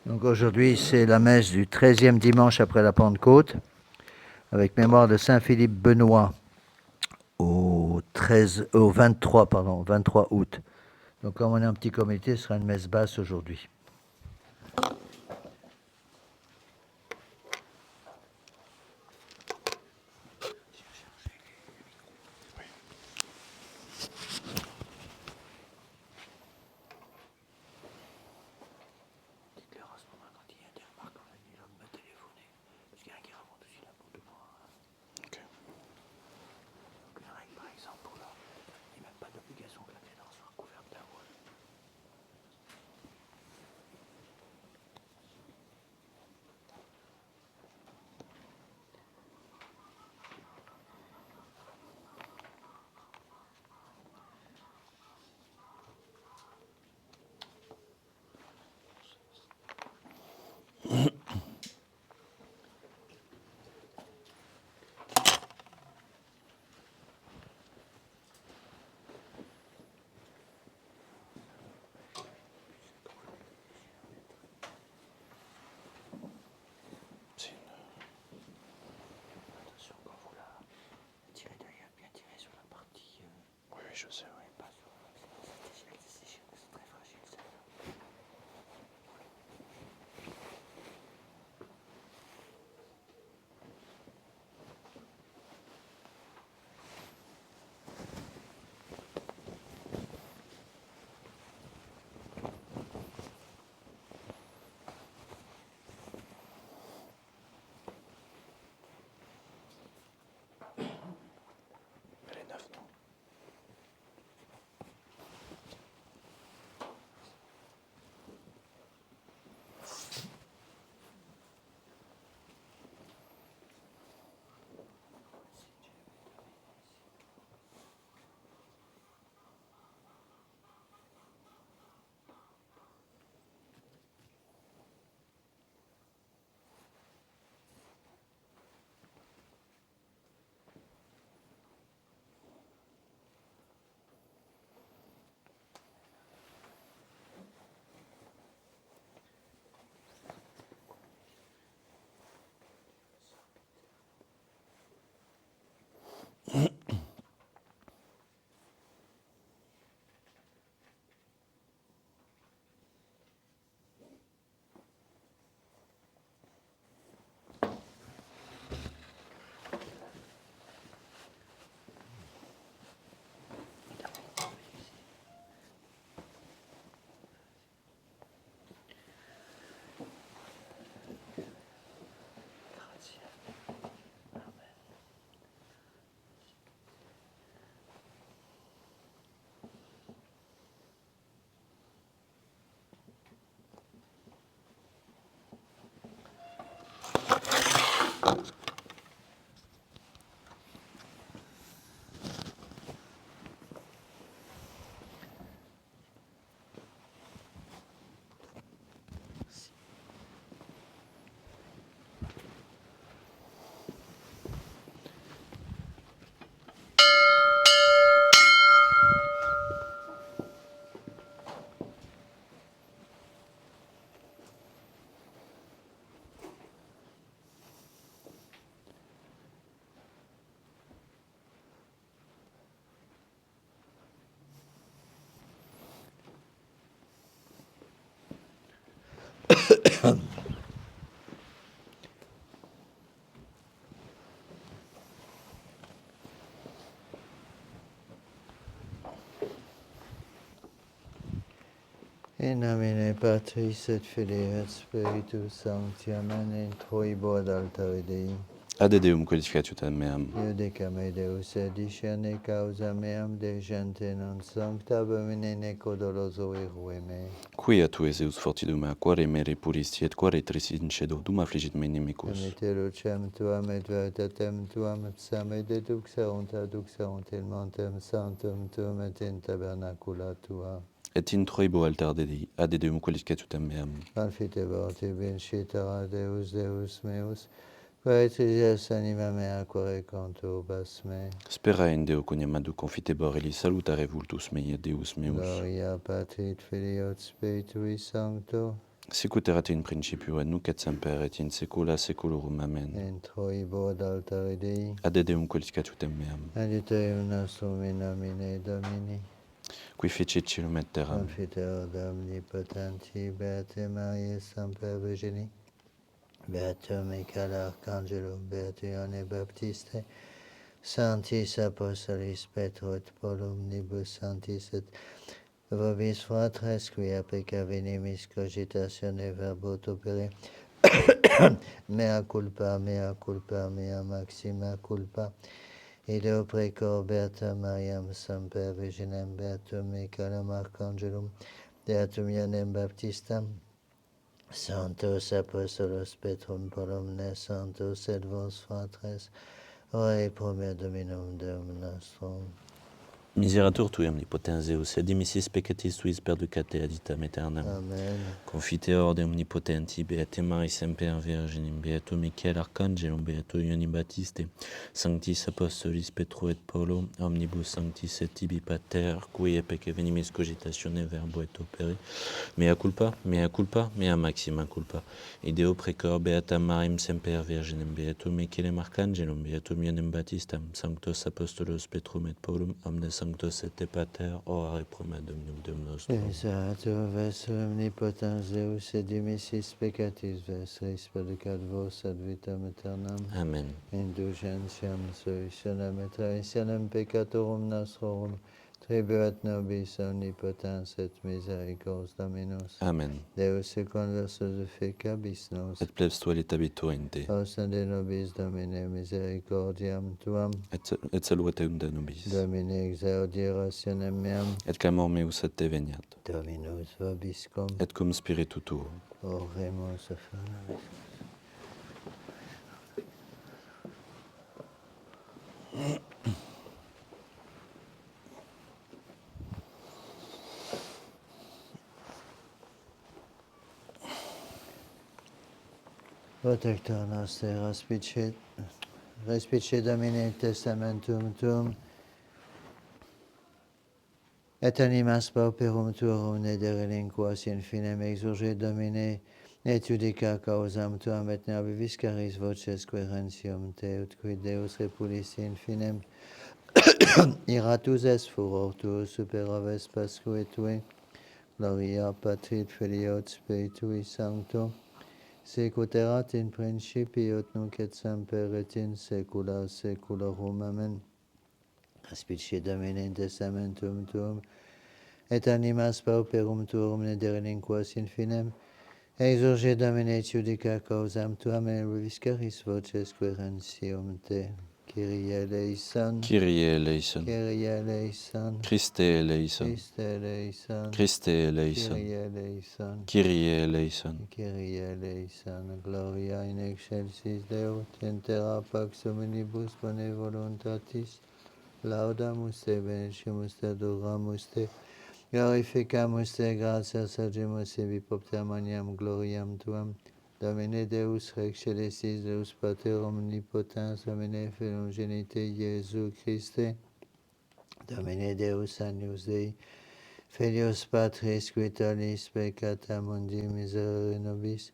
Donc aujourd'hui, c'est la messe du 13e dimanche après la Pentecôte, avec mémoire de Saint Philippe Benoît au 23 août. Donc comme on est un petit comité, ce sera une messe basse aujourd'hui. Je sais, oui. Elle est neuve, non? In nomine Patris et Filii et Spiritus Sancti, amen, in troibo ad altare Dei. Ade Deum qualificatiutam meam. Iudica me Deus, discerne causa meam de gente non sancta, abomine neco doloso irue me. Quia tu es Deus fortidum mea, quare mere puristi et quare tris incedo, dum affligit me inimicus. Emite lucem tuam et veritatem tuam, psame deduxerunt in montem sanctum tuum et in tabernacula tua. Et in troibo altar de Dei, ade Deum qualificatiutam meam. Confitebor tibi incitera Deus, Deus meus, quae triges anima mea quare conturbas me. Spera in Deo coniamadu confitebor elis salutare vultus mei et Deus meus. Gloria Patri et Filii et Spiritui Sancto. Sicut erat in principio et nunc et semper et in saecula saeculorum. Amen. Entro ibo ad altare Dei, Ad Deum qualificatum meam, adiuterium nostrum in nomine Domini, qui fecit caelum et terram, confiteor omnipotenti, Beate Maria, Semper Virgini, Beatum Michael Arcangelo, Beatum Ioanne Baptiste, Sanctis Apostolis Petro et Paul omnibus sanctis et vobis fratres, quia pecca venimis cogitatione verbo opere, mea culpa, mea maxima culpa, ideo precor Beata Mariam Semper Virginem, Beatum Michaelum Arcangelum, Beatum Ioannem Baptistam, Sanctos Apostolos Petrum Paulum, Sanctos et vos fratres, ore pro mea Dominum Deum nostrum. Miserator tui omnipotens Deus, et dimissis peccatis tuis perducate aditam aeternam. Amen. Confiteor de omnipotenti, Beate Maria Semper Virginim, Beatum Michael Arcangelum, Beatum Ioannem Baptiste, Sanctis Apostolis Petro et Paulo, omnibus sanctis et tibi pater, qui epec venimis cogitatione verbo et opere, mea culpa, mea maxima culpa, ideo precor Beata Mariam Semper Virginem, Beatum Michaelem Arcangelum, Beatum Ioannem Baptistam, Sanctos Apostolos Petrum et Paulum, omnes sanctos et pater, ora pro mea Dominum Deum nostrum. Exato ves omnipotens Deus et dimissis peccatis vestris perducat vos ad vitam aeternam. Amen. Indulgentiam solutionem et remissionem peccatorum nostrorum, tribuat nobis omnipotens et misericors Dominus. Amen. Deus conversus fecabis nos, Et plebs tualit habituin te, ausa de nobis Domine misericordiam tuam, et saluatem de nobis, Domine exaudi rationem meam, et clamor meus ad te veniat, Dominus vobiscum, et cum spiritu tuo. oremus affirmavis. Protector noster, respice Domine testamentum tuum, et animas pauperum tuorum ne de relinquas in finem exurge Domine, et judica causam tuam et ne viviscaris voces querentium te, ut quid Deus repulis in finem, iratus es furor tuo super aves Pascue tue, gloria Patri Filio et Spiritui Sancto, sicut erat in principio et nunc et semper et in saecula saeculorum. Amen. Respice Domine in testamentum tuum, et animas pauperum tuorum ne de relinquas in finem, exurge Domine judica causam tuam et reviscaris voces querentium te. Kyrie eleison, Kyrie eleison, Kyrie eleison, Christe eleison, Christe eleison, Christe eleison, Kyrie eleison, Kyrie eleison, Kyrie eleison, gloria in excelsis Deo, in terra pax omnibus bone voluntatis, laudamus te, benedicimus te, adoramus te, glorificamus te, gratias agimus e bipopter maniam gloriam tuam, Domine Deus Rex Celestis, Deus Pater omnipotens, Domine Filum genite Iesu Christe, Domine Deus Agnus Dei, Filius Patris, qui talis peccata mundi miserere nobis,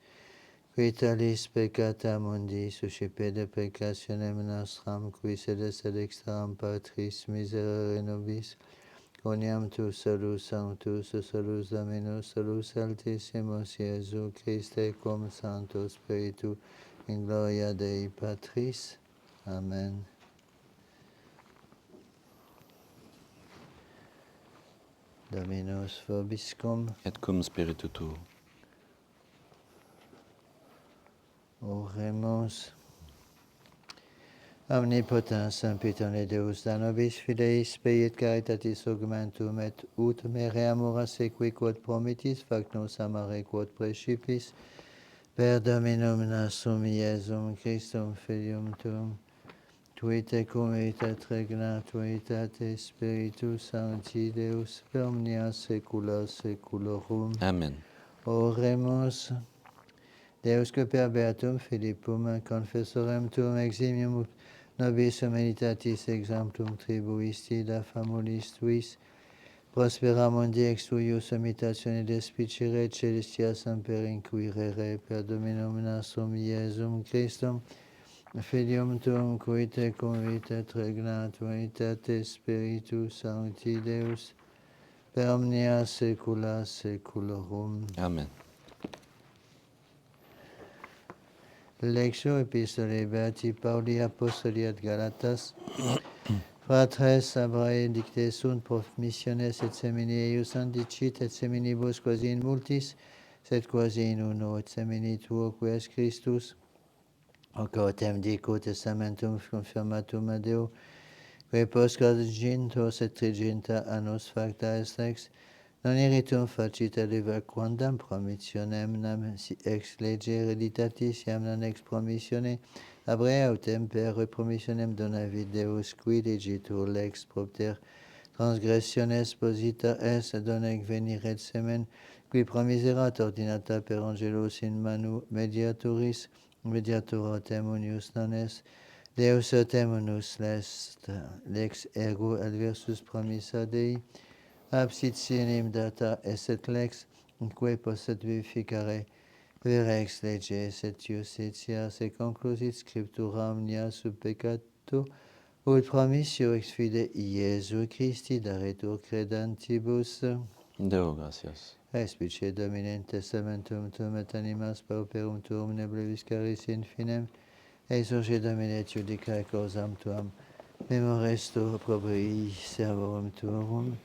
qui talis peccata mundi suscipe de peccationem nostram, qui sedes ad exteram Patris miserere nobis, coniam tu salus sanctus, salus Dominus, salus altissimus Iesu Christe, cum Sancto Spiritu, in gloria Dei Patris. Amen. Dominus vobiscum, et cum spiritu tuo. oremus. Omnipotens sempiterne Deus, da nobis fideis speiet caritatis augmentum, et ut mere amora sequi quod promittis, fac nos amare quod praecipis, per Dominum nostrum Iesum Christum Filium tuum, tui tecum et regna, tuitate Spiritus Sancti Deus, per omnia saecula saeculorum. Amen. Oremus. Deus que per beatum Philippum confessorem tuum eximium nobis humanitatis exemplum tribuisti da famulis tuis, Prospera mundi ex tuius imitazione despicere celestia semper inquirere per Dominum nostrum Iesum Christum, Filium tuum qui te convitet regnat unitate Spiritus Sancti Deus, per omnia saecula saeculorum. Amen. Lectio Epistolae Beati Pauli Apostoli ad Galatas. Fratres Abrae dicte sunt pro missiones et semini eius andicit et seminibus quasi in multis, sed quasi in uno et semini tuo qui es Christus. Ocotem dico testamentum confirmatum ad Deo, que post gintos et triginta annos facta est lex, non iritum facit aliver quandam promissionem nam si ex lege hereditatis iam non ex promissione Abrae autem per repromissionem donavit Deus qui legitur lex propter transgressiones posita est donec veniret semen qui promiserat ordinata per angelos in manu mediatoris mediator autem unius non est Deus autem unus est lex ergo adversus promissa Dei absit sinem data esset lex quae posset vivificare per ex lege et iustitia se conclusit scriptura omnia sub peccato ut promissio ex fide Iesu Christi daretur credantibus. Deo gratias. Respice Domine in testamentum tuum et animas pauperum tuum ne breviscaris in finem, exurge Domine et judicae causam tuam, memores tu proprii servorum tuum.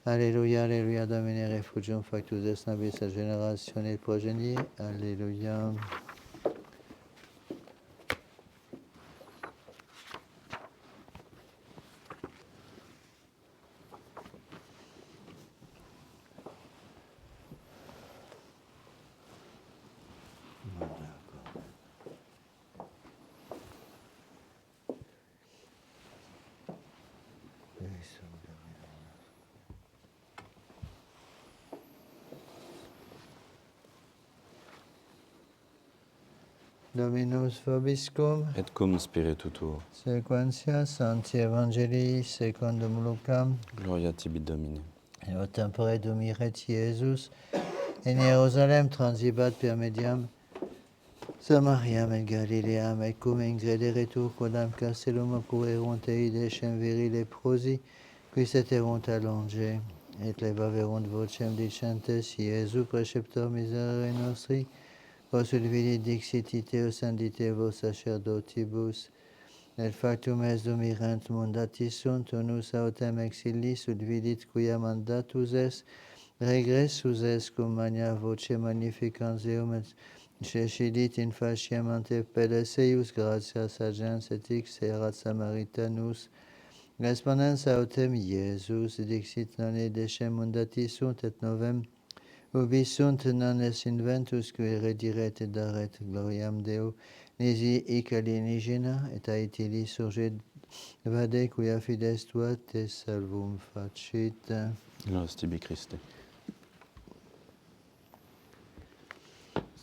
Alléluia, Alléluia, Domine refugium factus est nobis a generatione progenie. Alléluia. Dominus vobiscum, Et cum spiritu tuo. sequentia Sancti Evangelii secundum Lucam, Gloria tibi Domine. in o tempore dumiret Iesus, in Hierusalem transibat per mediam Samariam et Galileam, et cum ingrederetur quodam castellum occurrerunt ei decem virile prosi, qui seterunt allonge, et levaverunt vocem dicentes, Iesu preceptor miserere nostri, vos ut vidit dixit iteos anditevos sacerdotibus, et factum est dumirant mundatis sunt, unus autem ex illis ut vidit quia mandatus est, regressus est cum magna voce magnificans eum et cecidit in faciem ante pedes eius gratias agens et erat Samaritanus. Respondens autem Iesus dixit non decem mundatis sunt et novem ubi sunt non est inventus qui rediret et daret gloriam Deo nisi hic alienigena et aetili surge vade quia fides tua te salvum facit. Gloria tibi Christe.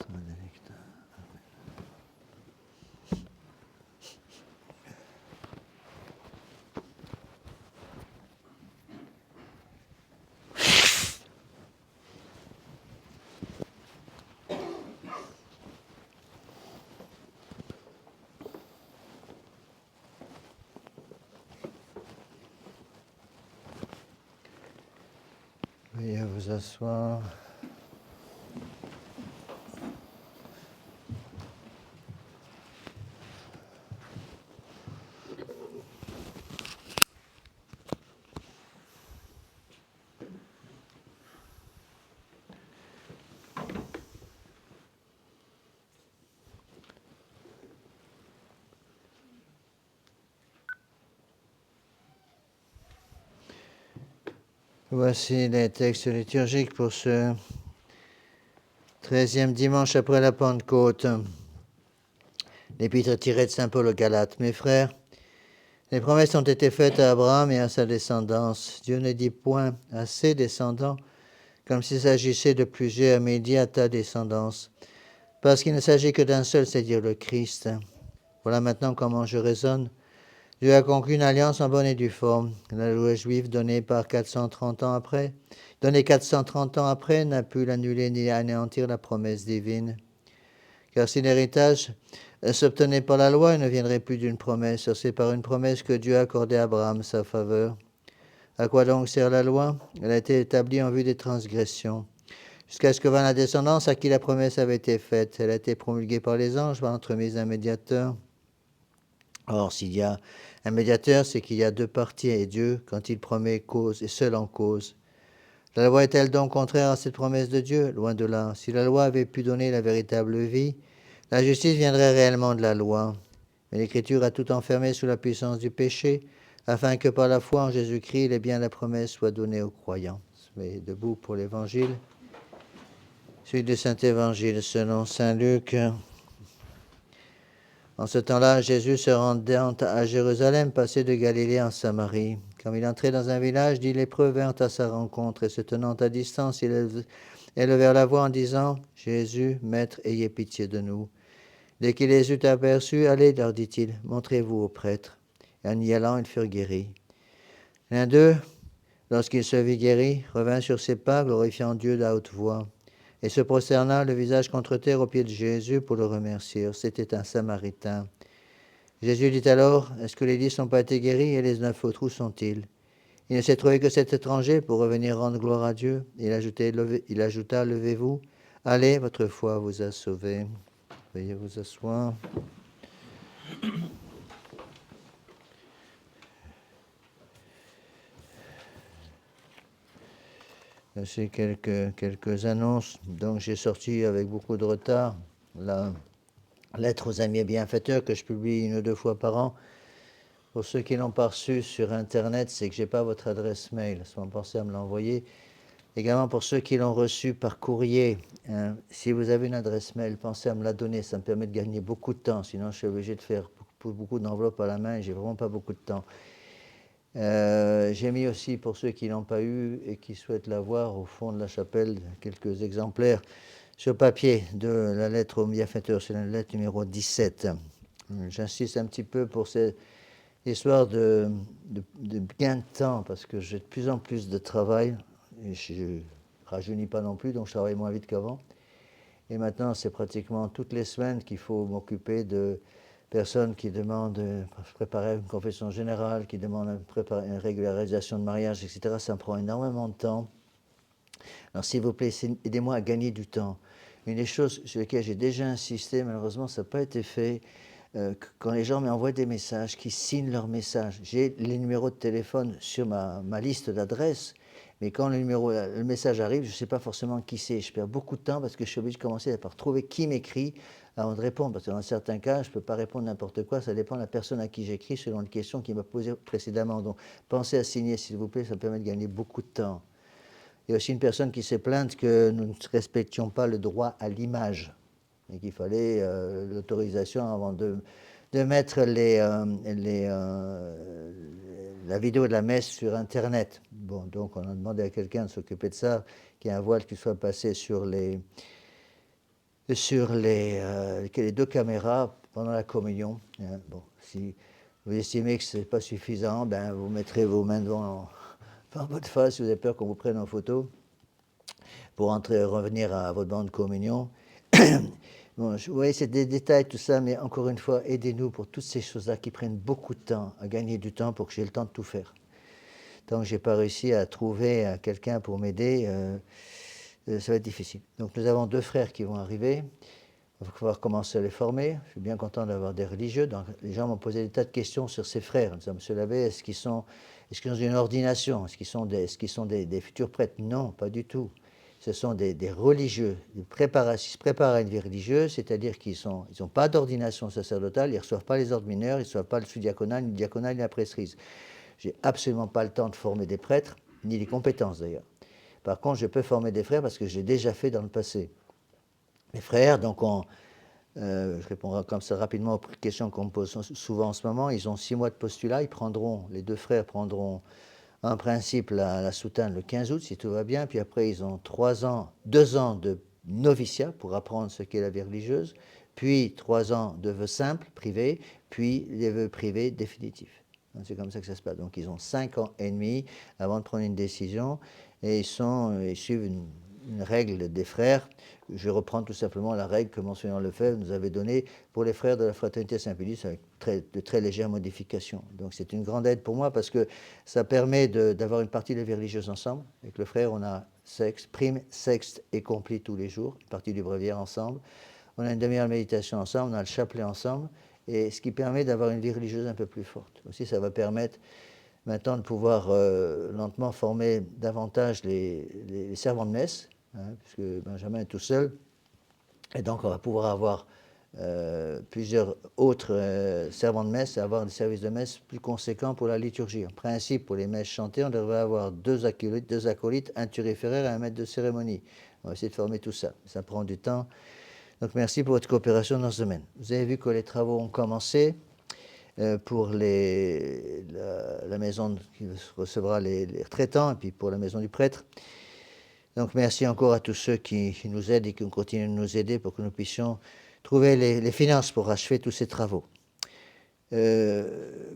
Benedicta. Veuillez vous asseoir. Voici les textes liturgiques pour ce 13e dimanche après la Pentecôte. L'épître tirée de Saint Paul aux Galates. Mes frères, les promesses ont été faites à Abraham et à sa descendance. Dieu ne dit point à ses descendants comme s'il s'agissait de plusieurs, mais il dit à ta descendance. Parce qu'il ne s'agit que d'un seul, c'est-à-dire le Christ. Voilà maintenant comment je raisonne. Dieu a conclu une alliance en bonne et due forme. La loi juive donnée 430 ans après n'a pu l'annuler ni anéantir la promesse divine. Car si l'héritage s'obtenait par la loi, il ne viendrait plus d'une promesse. C'est par une promesse que Dieu a accordé à Abraham sa faveur. À quoi donc sert la loi? Elle a été établie en vue des transgressions, jusqu'à ce que vint la descendance à qui la promesse avait été faite. Elle a été promulguée par les anges par l'entremise d'un médiateur. Or, s'il y a un médiateur, c'est qu'il y a deux parties, et Dieu, quand il promet, cause, et seul en cause. La loi est-elle donc contraire à cette promesse de Dieu? Loin de là. Si la loi avait pu donner la véritable vie, la justice viendrait réellement de la loi. Mais l'Écriture a tout enfermé sous la puissance du péché, afin que par la foi en Jésus-Christ, les biens de la promesse soient donnés aux croyants. Soyez debout pour l'Évangile. Suite du Saint-Évangile selon Saint Luc. En ce temps-là, Jésus se rendant à Jérusalem, passait de Galilée en Samarie. Comme il entrait dans un village, 10 lépreux vinrent à sa rencontre, et se tenant à distance, ils élevèrent la voix en disant « Jésus, Maître, ayez pitié de nous ». Dès qu'il les eut aperçus, « Allez, leur dit-il, montrez-vous aux prêtres. » Et en y allant, ils furent guéris. L'un d'eux, lorsqu'il se vit guéri, revint sur ses pas, glorifiant Dieu de la haute voix, et se prosterna le visage contre terre aux pieds de Jésus pour le remercier. C'était un Samaritain. Jésus dit alors, « Est-ce que les 10 n'ont pas été guéris et les 9 autres, où sont-ils » Il ne s'est trouvé que cet étranger pour revenir rendre gloire à Dieu. Il ajouta, « Levez-vous, allez, votre foi vous a sauvé. » Veuillez vous asseoir. Voici quelques annonces. Donc j'ai sorti avec beaucoup de retard la lettre aux amis et bienfaiteurs que je publie 1 ou 2 fois par an. Pour ceux qui l'ont pas reçu sur Internet, c'est que je n'ai pas votre adresse mail. Si vous pensez à me l'envoyer. Également pour ceux qui l'ont reçu par courrier, si vous avez une adresse mail, pensez à me la donner. Ça me permet de gagner beaucoup de temps. Sinon, je suis obligé de faire beaucoup d'enveloppes à la main et j'ai vraiment pas beaucoup de temps. J'ai mis aussi, pour ceux qui n'ont pas eu et qui souhaitent l'avoir, au fond de la chapelle, quelques exemplaires sur papier de la lettre au bienfaiteur. C'est la lettre numéro 17. J'insiste un petit peu pour cette histoire de gain de temps, parce que j'ai de plus en plus de travail, et je ne rajeunis pas non plus, donc je travaille moins vite qu'avant. Et maintenant, c'est pratiquement toutes les semaines qu'il faut m'occuper de personnes qui demandent de préparer une confession générale, qui demandent une régularisation de mariage, etc. Ça me prend énormément de temps. Alors, s'il vous plaît, aidez-moi à gagner du temps. Une des choses sur lesquelles j'ai déjà insisté, malheureusement, ça n'a pas été fait, quand les gens m'envoient des messages, qui signent leurs messages. J'ai les numéros de téléphone sur ma liste d'adresses, mais quand le message arrive, je ne sais pas forcément qui c'est. Je perds beaucoup de temps parce que je suis obligé de commencer par trouver qui m'écrit avant de répondre. Parce que dans certains cas, je ne peux pas répondre n'importe quoi. Ça dépend de la personne à qui j'écris selon les questions qu'il m'a posées précédemment. Donc, pensez à signer, s'il vous plaît. Ça me permet de gagner beaucoup de temps. Il y a aussi une personne qui s'est plainte que nous ne respections pas le droit à l'image et qu'il fallait l'autorisation avant de mettre la vidéo de la messe sur Internet. Bon, donc on a demandé à quelqu'un de s'occuper de ça, qu'il y ait un voile qui soit passé sur les 2 caméras pendant la communion. Bon, si vous estimez que ce n'est pas suffisant, ben vous mettrez vos mains devant votre face si vous avez peur qu'on vous prenne en photo pour revenir à votre banc de communion. Bon, vous voyez, c'est des détails, tout ça, mais encore une fois, aidez-nous pour toutes ces choses-là qui prennent beaucoup de temps, à gagner du temps pour que j'ai le temps de tout faire. Tant que je n'ai pas réussi à trouver quelqu'un pour m'aider, ça va être difficile. Donc nous avons 2 frères qui vont arriver. Il va falloir commencer à les former. Je suis bien content d'avoir des religieux. Donc, les gens m'ont posé des tas de questions sur ces frères. En disant, Monsieur l'abbé, est-ce qu'ils ont une ordination? Est-ce qu'ils sont des futurs prêtres? Non, pas du tout. Ce sont des religieux. Ils se préparent à une vie religieuse, c'est-à-dire qu'ils n'ont pas d'ordination sacerdotale, ils ne reçoivent pas les ordres mineurs, ils ne reçoivent pas le sous-diaconal, ni le diaconal, ni la prêtrise. Je n'ai absolument pas le temps de former des prêtres, ni les compétences d'ailleurs. Par contre, je peux former des frères parce que je l'ai déjà fait dans le passé. Les frères, donc je répondrai comme ça rapidement aux questions qu'on me pose souvent en ce moment. Ils ont 6 mois de postulat. Les 2 frères prendront en principe la soutane le 15 août, si tout va bien. Puis après, ils ont 2 ans de noviciat pour apprendre ce qu'est la vie religieuse. Puis 3 ans de vœux simples, privés. Puis les vœux privés définitifs. C'est comme ça que ça se passe. Donc ils ont 5 ans et demi avant de prendre une décision et ils suivent une règle des frères. Je reprends tout simplement la règle que Monseigneur Lefebvre nous avait donnée pour les frères de la Fraternité Saint-Pédis avec de très légères modifications. Donc c'est une grande aide pour moi parce que ça permet d'avoir une partie de la vie religieuse ensemble. Avec le frère, on a prime, sexte et complet tous les jours, une partie du bréviaire ensemble. On a une demi-heure de méditation ensemble, on a le chapelet ensemble, et ce qui permet d'avoir une vie religieuse un peu plus forte. Aussi, ça va permettre maintenant de pouvoir lentement former davantage les servants de messe, puisque Benjamin est tout seul, et donc on va pouvoir avoir plusieurs autres servants de messe et avoir des services de messe plus conséquents pour la liturgie. En principe, pour les messes chantées, on devrait avoir deux acolytes, un turiféraire et un maître de cérémonie. On va essayer de former tout ça. Ça prend du temps. Donc merci pour votre coopération dans ce domaine. Vous avez vu que les travaux ont commencé pour la maison qui recevra les retraitants et puis pour la maison du prêtre. Donc merci encore à tous ceux qui nous aident et qui continuent de nous aider pour que nous puissions trouver les finances pour achever tous ces travaux.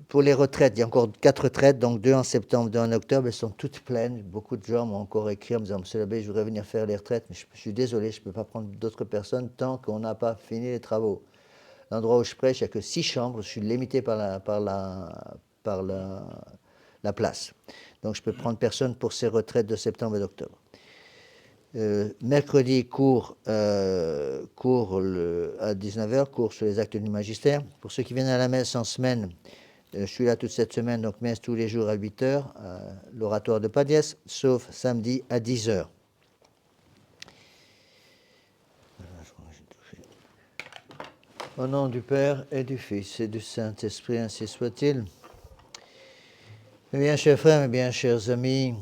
Pour les retraites, il y a encore 4 retraites, donc 2 en septembre, 2 en octobre, elles sont toutes pleines. Beaucoup de gens m'ont encore écrit en me disant « Monsieur l'abbé, je voudrais venir faire les retraites, mais je suis désolé, je ne peux pas prendre d'autres personnes tant qu'on n'a pas fini les travaux. » L'endroit où je prêche, il n'y a que 6 chambres, je suis limité par la place. Donc je peux prendre personne pour ces retraites de septembre et d'octobre. Mercredi, cours à 19h, cours sur les actes du magistère. Pour ceux qui viennent à la messe en semaine, je suis là toute cette semaine, donc messe tous les jours à 8h, à l'oratoire de Padiès, sauf samedi à 10h. Au nom du Père et du Fils et du Saint-Esprit, ainsi soit-il. Mes bien chers frères, mes bien chers amis,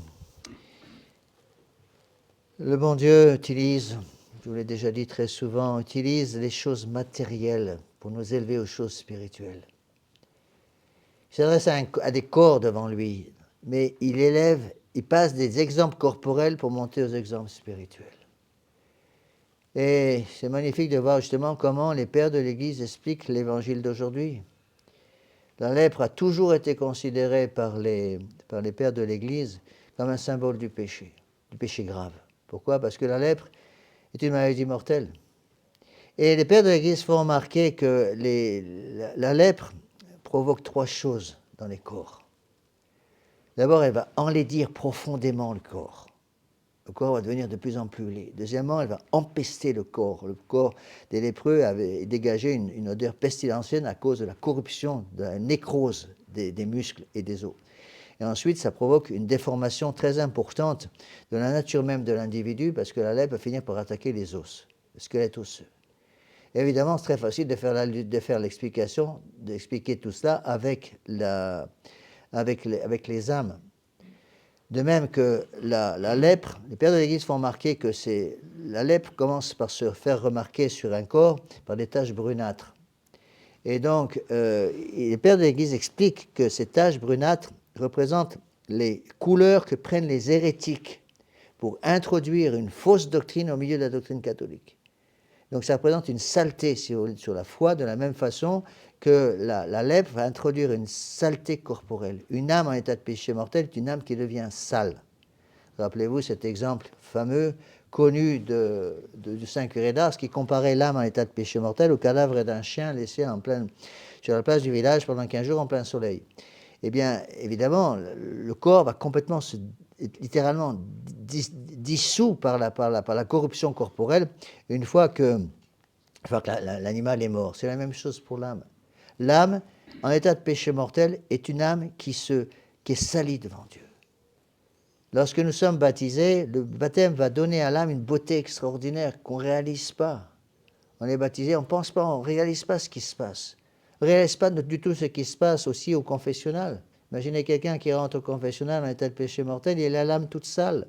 le bon Dieu utilise, je vous l'ai déjà dit très souvent, utilise les choses matérielles pour nous élever aux choses spirituelles. Il s'adresse à des corps devant lui, mais il passe des exemples corporels pour monter aux exemples spirituels. Et c'est magnifique de voir justement comment les pères de l'Église expliquent l'évangile d'aujourd'hui. La lèpre a toujours été considérée par les pères de l'Église comme un symbole du péché grave. Pourquoi? Parce que la lèpre est une maladie mortelle. Et les pères de l'Église font remarquer que la lèpre provoque 3 choses dans les corps. D'abord, elle va enlaidir profondément le corps. Le corps va devenir de plus en plus laid. Deuxièmement, elle va empester le corps. Le corps des lépreux avait dégagé une odeur pestilentielle à cause de la corruption, de la nécrose des muscles et des os. Et ensuite, ça provoque une déformation très importante de la nature même de l'individu parce que la lèpre va finir par attaquer les os, le squelette osseux. Et évidemment, c'est très facile de faire l'explication, d'expliquer tout cela avec les âmes. De même que la lèpre, les pères de l'Église font remarquer que la lèpre commence par se faire remarquer sur un corps par des taches brunâtres. Et donc, les pères de l'Église expliquent que ces taches brunâtres représentent les couleurs que prennent les hérétiques pour introduire une fausse doctrine au milieu de la doctrine catholique. Donc ça représente une saleté sur la foi, de la même façon que la lèpre va introduire une saleté corporelle. Une âme en état de péché mortel est une âme qui devient sale. Rappelez-vous cet exemple fameux, connu du Saint Curé d'Ars, qui comparait l'âme en état de péché mortel au cadavre d'un chien laissé sur la place du village pendant 15 jours en plein soleil. Eh bien, évidemment, le corps va complètement littéralement dissous par la corruption corporelle une fois que l'animal est mort. C'est la même chose pour l'âme. L'âme, en état de péché mortel, est une âme qui est salie devant Dieu. Lorsque nous sommes baptisés, le baptême va donner à l'âme une beauté extraordinaire qu'on ne réalise pas. On est baptisé, on ne pense pas, on ne réalise pas ce qui se passe. On ne réalise pas du tout ce qui se passe aussi au confessionnal. Imaginez quelqu'un qui rentre au confessionnal en état de péché mortel, il a l'âme toute sale.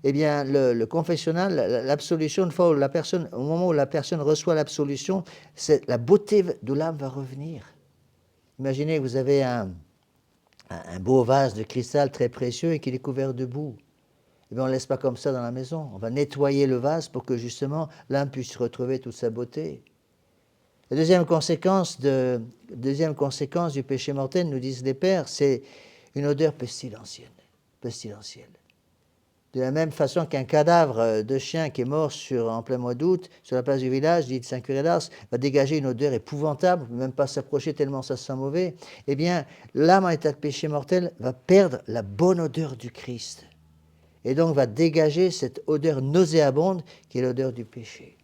Eh bien, le confessionnal, l'absolution, une fois au moment où la personne reçoit l'absolution, la beauté de l'âme va revenir. Imaginez que vous avez un beau vase de cristal très précieux et qu'il est couvert de boue. Eh bien, on ne laisse pas comme ça dans la maison. On va nettoyer le vase pour que justement l'âme puisse retrouver toute sa beauté. La deuxième conséquence du péché mortel, nous disent les pères, c'est une odeur pestilentielle. De la même façon qu'un cadavre de chien qui est mort en plein mois d'août, sur la place du village, dit Saint Curé d'Ars, va dégager une odeur épouvantable, on ne peut même pas s'approcher tellement ça sent mauvais, eh bien, l'âme en état de péché mortel va perdre la bonne odeur du Christ. Et donc va dégager cette odeur nauséabonde qui est l'odeur du péché.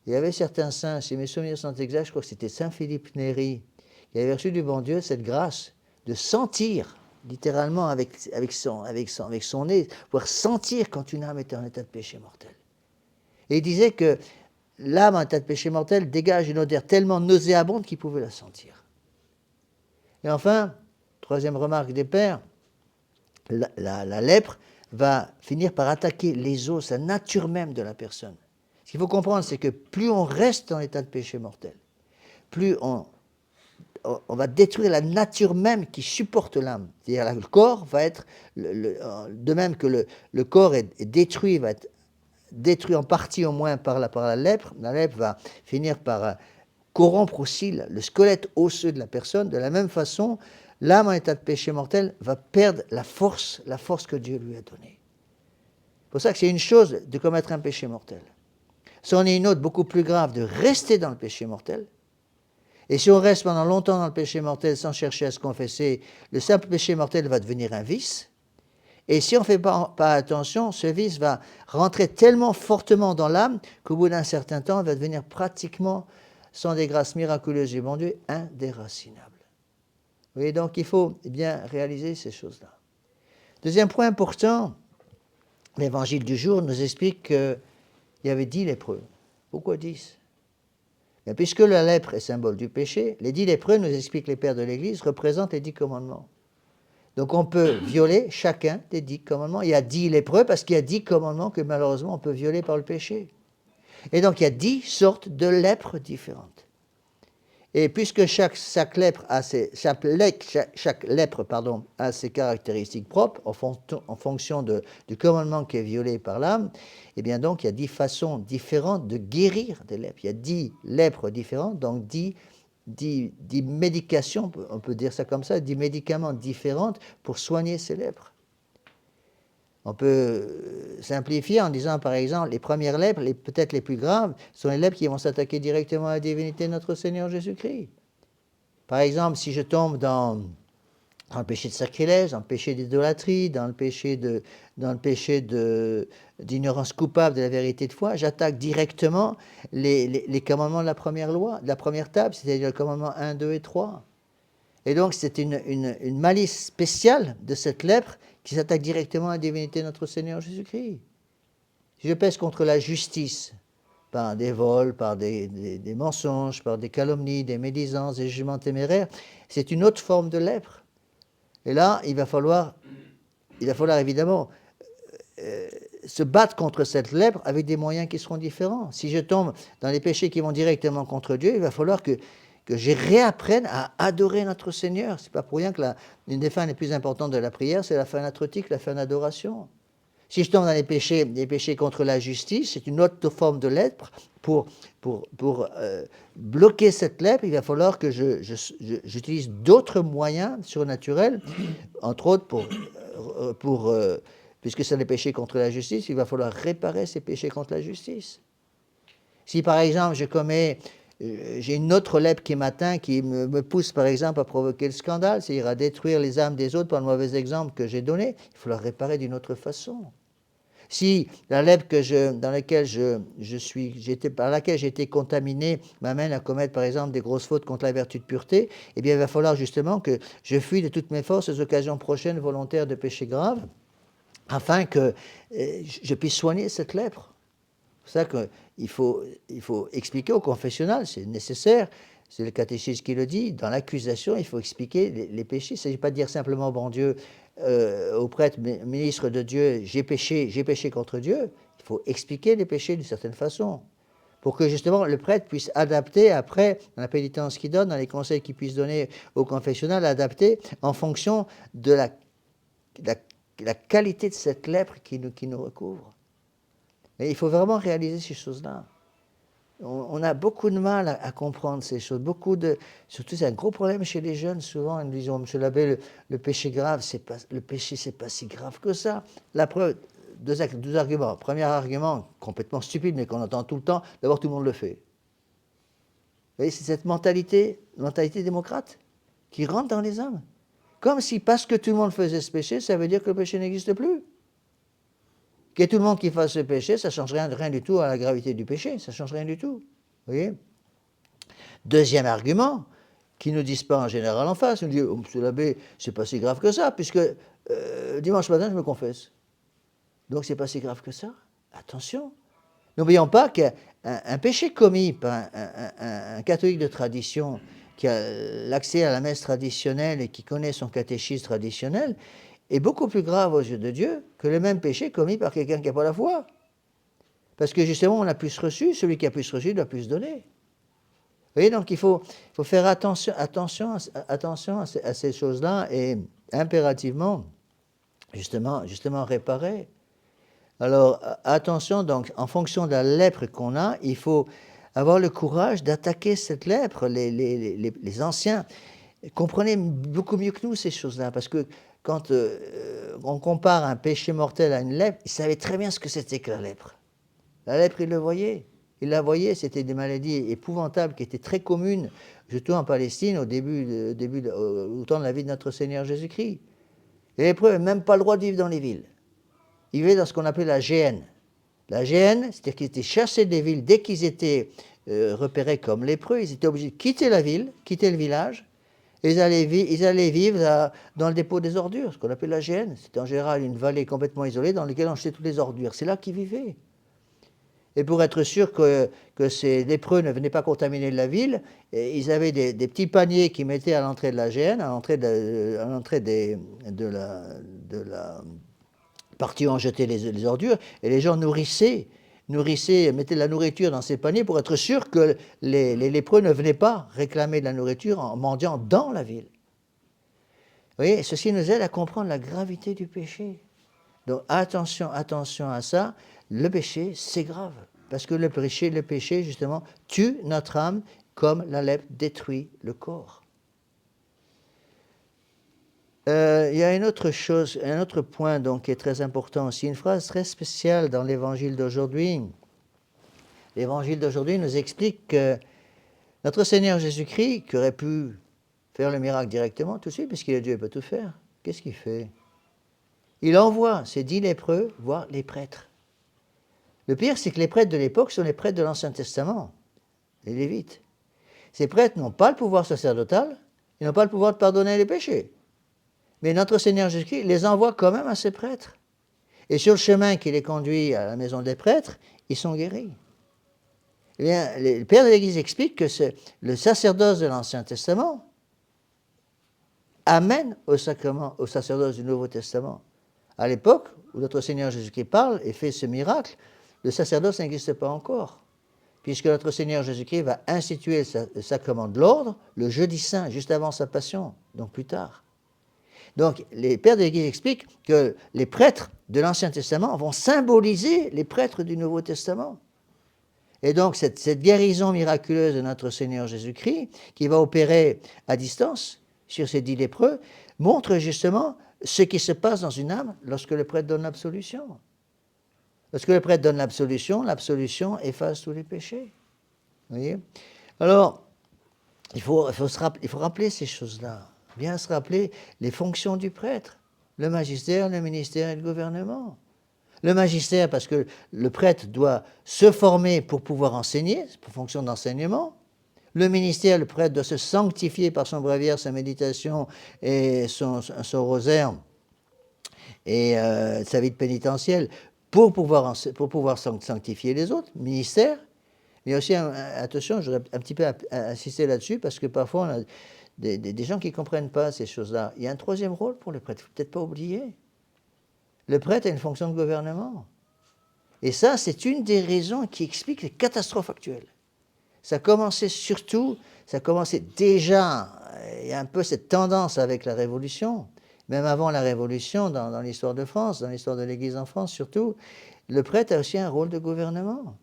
Il y avait certains saints, si mes souvenirs sont exacts, je crois que c'était Saint Philippe Néri, qui avait reçu du bon Dieu cette grâce de sentir, littéralement avec son nez, pouvoir sentir quand une âme était en état de péché mortel. Et il disait que l'âme en état de péché mortel dégage une odeur tellement nauséabonde qu'il pouvait la sentir. Et enfin, troisième remarque des pères, la lèpre va finir par attaquer les os, la nature même de la personne. Ce qu'il faut comprendre, c'est que plus on reste en état de péché mortel, plus on va détruire la nature même qui supporte l'âme. C'est-à-dire le corps va être, de même que le corps est détruit, va être détruit en partie au moins par la lèpre. La lèpre va finir par corrompre aussi le squelette osseux de la personne. De la même façon, l'âme en état de péché mortel va perdre la force que Dieu lui a donnée. C'est pour ça que c'est une chose de commettre un péché mortel. C'en est une autre beaucoup plus grave de rester dans le péché mortel. Et si on reste pendant longtemps dans le péché mortel sans chercher à se confesser, le simple péché mortel va devenir un vice. Et si on ne fait pas attention, ce vice va rentrer tellement fortement dans l'âme qu'au bout d'un certain temps, il va devenir pratiquement, sans des grâces miraculeuses du bon Dieu, indéracinable. Vous voyez, donc il faut bien réaliser ces choses-là. Deuxième point important, l'évangile du jour nous explique qu'il y avait 10 lépreux. Pourquoi 10 ? Et puisque la lèpre est symbole du péché, les 10 lépreux, nous expliquent les pères de l'Église, représentent les 10 commandements. Donc on peut violer chacun des 10 commandements. Il y a 10 lépreux parce qu'il y a 10 commandements que malheureusement on peut violer par le péché. Et donc il y a 10 sortes de lèpres différentes. Et puisque chaque lèpre a ses caractéristiques propres en fonction du commandement qui est violé par l'âme, eh bien donc il y a 10 façons différentes de guérir des lèpres. Il y a 10 lèpres différentes, donc 10 médications, on peut dire ça comme ça, 10 médicaments différents pour soigner ces lèpres. On peut simplifier en disant, par exemple, les premières lèpres, peut-être les plus graves, sont les lèpres qui vont s'attaquer directement à la divinité de notre Seigneur Jésus-Christ. Par exemple, si je tombe dans le péché de sacrilège, dans le péché d'idolâtrie, dans le péché d'ignorance coupable de la vérité de foi, j'attaque directement les commandements de la première loi, de la première table, c'est-à-dire le commandement 1, 2 et 3. Et donc, c'est une malice spéciale de cette lèpre qui s'attaque directement à la divinité de notre Seigneur Jésus-Christ. Si je pèse contre la justice, par des vols, par des mensonges, par des calomnies, des médisances, des jugements téméraires, c'est une autre forme de lèpre. Et là, il va falloir évidemment se battre contre cette lèpre avec des moyens qui seront différents. Si je tombe dans les péchés qui vont directement contre Dieu, il va falloir que je réapprenne à adorer notre Seigneur. Ce n'est pas pour rien que l'une des fins les plus importantes de la prière, c'est la fin natrotique, la fin d'adoration. Si je tombe dans les péchés contre la justice, c'est une autre forme de lèpre. Pour bloquer cette lèpre, il va falloir que j'utilise d'autres moyens surnaturels, entre autres puisque c'est les péchés contre la justice, il va falloir réparer ces péchés contre la justice. Si par exemple j'ai une autre lèpre qui m'atteint, qui me pousse par exemple à provoquer le scandale, c'est-à-dire à détruire les âmes des autres par le mauvais exemple que j'ai donné, il faut la réparer d'une autre façon. Si la lèpre par laquelle j'ai été contaminé m'amène à commettre par exemple des grosses fautes contre la vertu de pureté, eh bien il va falloir justement que je fuis de toutes mes forces aux occasions prochaines volontaires de péchés graves, afin que je puisse soigner cette lèpre. C'est pour ça qu'il faut expliquer au confessionnal, c'est nécessaire, c'est le catéchisme qui le dit, dans l'accusation, il faut expliquer les péchés. Il ne s'agit pas de dire simplement, bon Dieu, au prêtre, ministre de Dieu, j'ai péché contre Dieu. Il faut expliquer les péchés d'une certaine façon, pour que justement le prêtre puisse adapter après, dans la pénitence qu'il donne, dans les conseils qu'il puisse donner au confessionnal, adapter en fonction de la qualité de cette lèpre qui nous recouvre. Mais il faut vraiment réaliser ces choses-là. On a beaucoup de mal à comprendre ces choses. Surtout, c'est un gros problème chez les jeunes. Souvent, ils nous disent, oh, Monsieur l'abbé, le péché grave, le péché, c'est pas si grave que ça. La preuve, deux arguments. Premier argument, complètement stupide, mais qu'on entend tout le temps, d'abord, tout le monde le fait. Vous voyez, c'est cette mentalité démocrate qui rentre dans les hommes. Comme si, parce que tout le monde faisait ce péché, ça veut dire que le péché n'existe plus. Qu'il y ait tout le monde qui fasse ce péché, ça ne change rien du tout à la gravité du péché, ça ne change rien du tout. Vous voyez? Deuxième argument, qui ne nous disent pas en général en face, ils nous disent, oh, Monsieur l'abbé, c'est pas si grave que ça, puisque dimanche matin, je me confesse. Donc c'est pas si grave que ça. Attention. N'oublions pas qu'un péché commis par un catholique de tradition qui a l'accès à la messe traditionnelle et qui connaît son catéchisme traditionnel est beaucoup plus grave aux yeux de Dieu que le même péché commis par quelqu'un qui n'a pas la foi. Parce que justement, on a plus reçu, celui qui a plus reçu doit plus donner. Vous voyez, donc il faut faire attention à ces choses-là et impérativement, justement réparer. Alors, attention, donc, en fonction de la lèpre qu'on a, il faut avoir le courage d'attaquer cette lèpre. Les anciens comprenaient beaucoup mieux que nous ces choses-là, parce que quand on compare un péché mortel à une lèpre, ils savaient très bien ce que c'était que la lèpre. La lèpre, ils le voyaient. Ils la voyaient, c'était des maladies épouvantables qui étaient très communes, surtout en Palestine, au temps de la vie de notre Seigneur Jésus-Christ. Les lépreux n'avaient même pas le droit de vivre dans les villes. Ils vivaient dans ce qu'on appelait la GN. La GN, c'est-à-dire qu'ils étaient chassés des villes dès qu'ils étaient repérés comme lépreux. Ils étaient obligés de quitter la ville, quitter le village, et ils allaient vivre dans le dépôt des ordures, ce qu'on appelle la GN. C'était en général une vallée complètement isolée dans laquelle on jetait toutes les ordures. C'est là qu'ils vivaient. Et pour être sûr que ces lépreux ne venaient pas contaminer la ville, ils avaient des petits paniers qu'ils mettaient à l'entrée de la GN, à l'entrée de la partie où on jetait les ordures, et les gens nourrissaient, mettaient de la nourriture dans ces paniers pour être sûr que les lépreux ne venaient pas réclamer de la nourriture en mendiant dans la ville. Vous voyez, ceci nous aide à comprendre la gravité du péché. Donc attention à ça, le péché, c'est grave, parce que le péché, justement, tue notre âme comme la lèpre détruit le corps. Il y a une autre chose, un autre point donc, qui est très important aussi, une phrase très spéciale dans l'Évangile d'aujourd'hui. L'Évangile d'aujourd'hui nous explique que notre Seigneur Jésus-Christ, qui aurait pu faire le miracle directement tout de suite, puisqu'il est Dieu, il peut tout faire, qu'est-ce qu'il fait? Il envoie ces 10 lépreux voir les prêtres. Le pire, c'est que les prêtres de l'époque sont les prêtres de l'Ancien Testament, les Lévites. Ces prêtres n'ont pas le pouvoir sacerdotal, ils n'ont pas le pouvoir de pardonner les péchés. Mais notre Seigneur Jésus-Christ les envoie quand même à ces prêtres. Et sur le chemin qui les conduit à la maison des prêtres, ils sont guéris. Eh bien, le Père de l'Église explique que le sacerdoce de l'Ancien Testament amène au sacerdoce du Nouveau Testament. À l'époque où notre Seigneur Jésus-Christ parle et fait ce miracle, le sacerdoce n'existe pas encore, puisque notre Seigneur Jésus-Christ va instituer le sacrement de l'ordre le jeudi saint, juste avant sa passion, donc plus tard. Donc, les pères de l'Église expliquent que les prêtres de l'Ancien Testament vont symboliser les prêtres du Nouveau Testament. Et donc, cette guérison miraculeuse de notre Seigneur Jésus-Christ, qui va opérer à distance sur ces 10 lépreux, montre justement ce qui se passe dans une âme lorsque le prêtre donne l'absolution. Lorsque le prêtre donne l'absolution efface tous les péchés. Vous voyez? Alors, il faut rappeler ces choses-là. Bien se rappeler les fonctions du prêtre, le magistère, le ministère et le gouvernement. Le magistère, parce que le prêtre doit se former pour pouvoir enseigner, c'est pour fonction d'enseignement. Le ministère, le prêtre doit se sanctifier par son bréviaire, sa méditation et son rosaire et sa vie de pénitentielle pour pouvoir sanctifier les autres. Ministère, mais aussi, attention, je voudrais un petit peu insister là-dessus, parce que parfois on a des gens qui ne comprennent pas ces choses-là. Il y a un troisième rôle pour le prêtre, il ne faut peut-être pas oublier. Le prêtre a une fonction de gouvernement. Et ça, c'est une des raisons qui explique les catastrophes actuelles. Ça commençait déjà, il y a un peu cette tendance avec la Révolution, même avant la Révolution, dans l'histoire de France, dans l'histoire de l'Église en France surtout, le prêtre a aussi un rôle de gouvernement.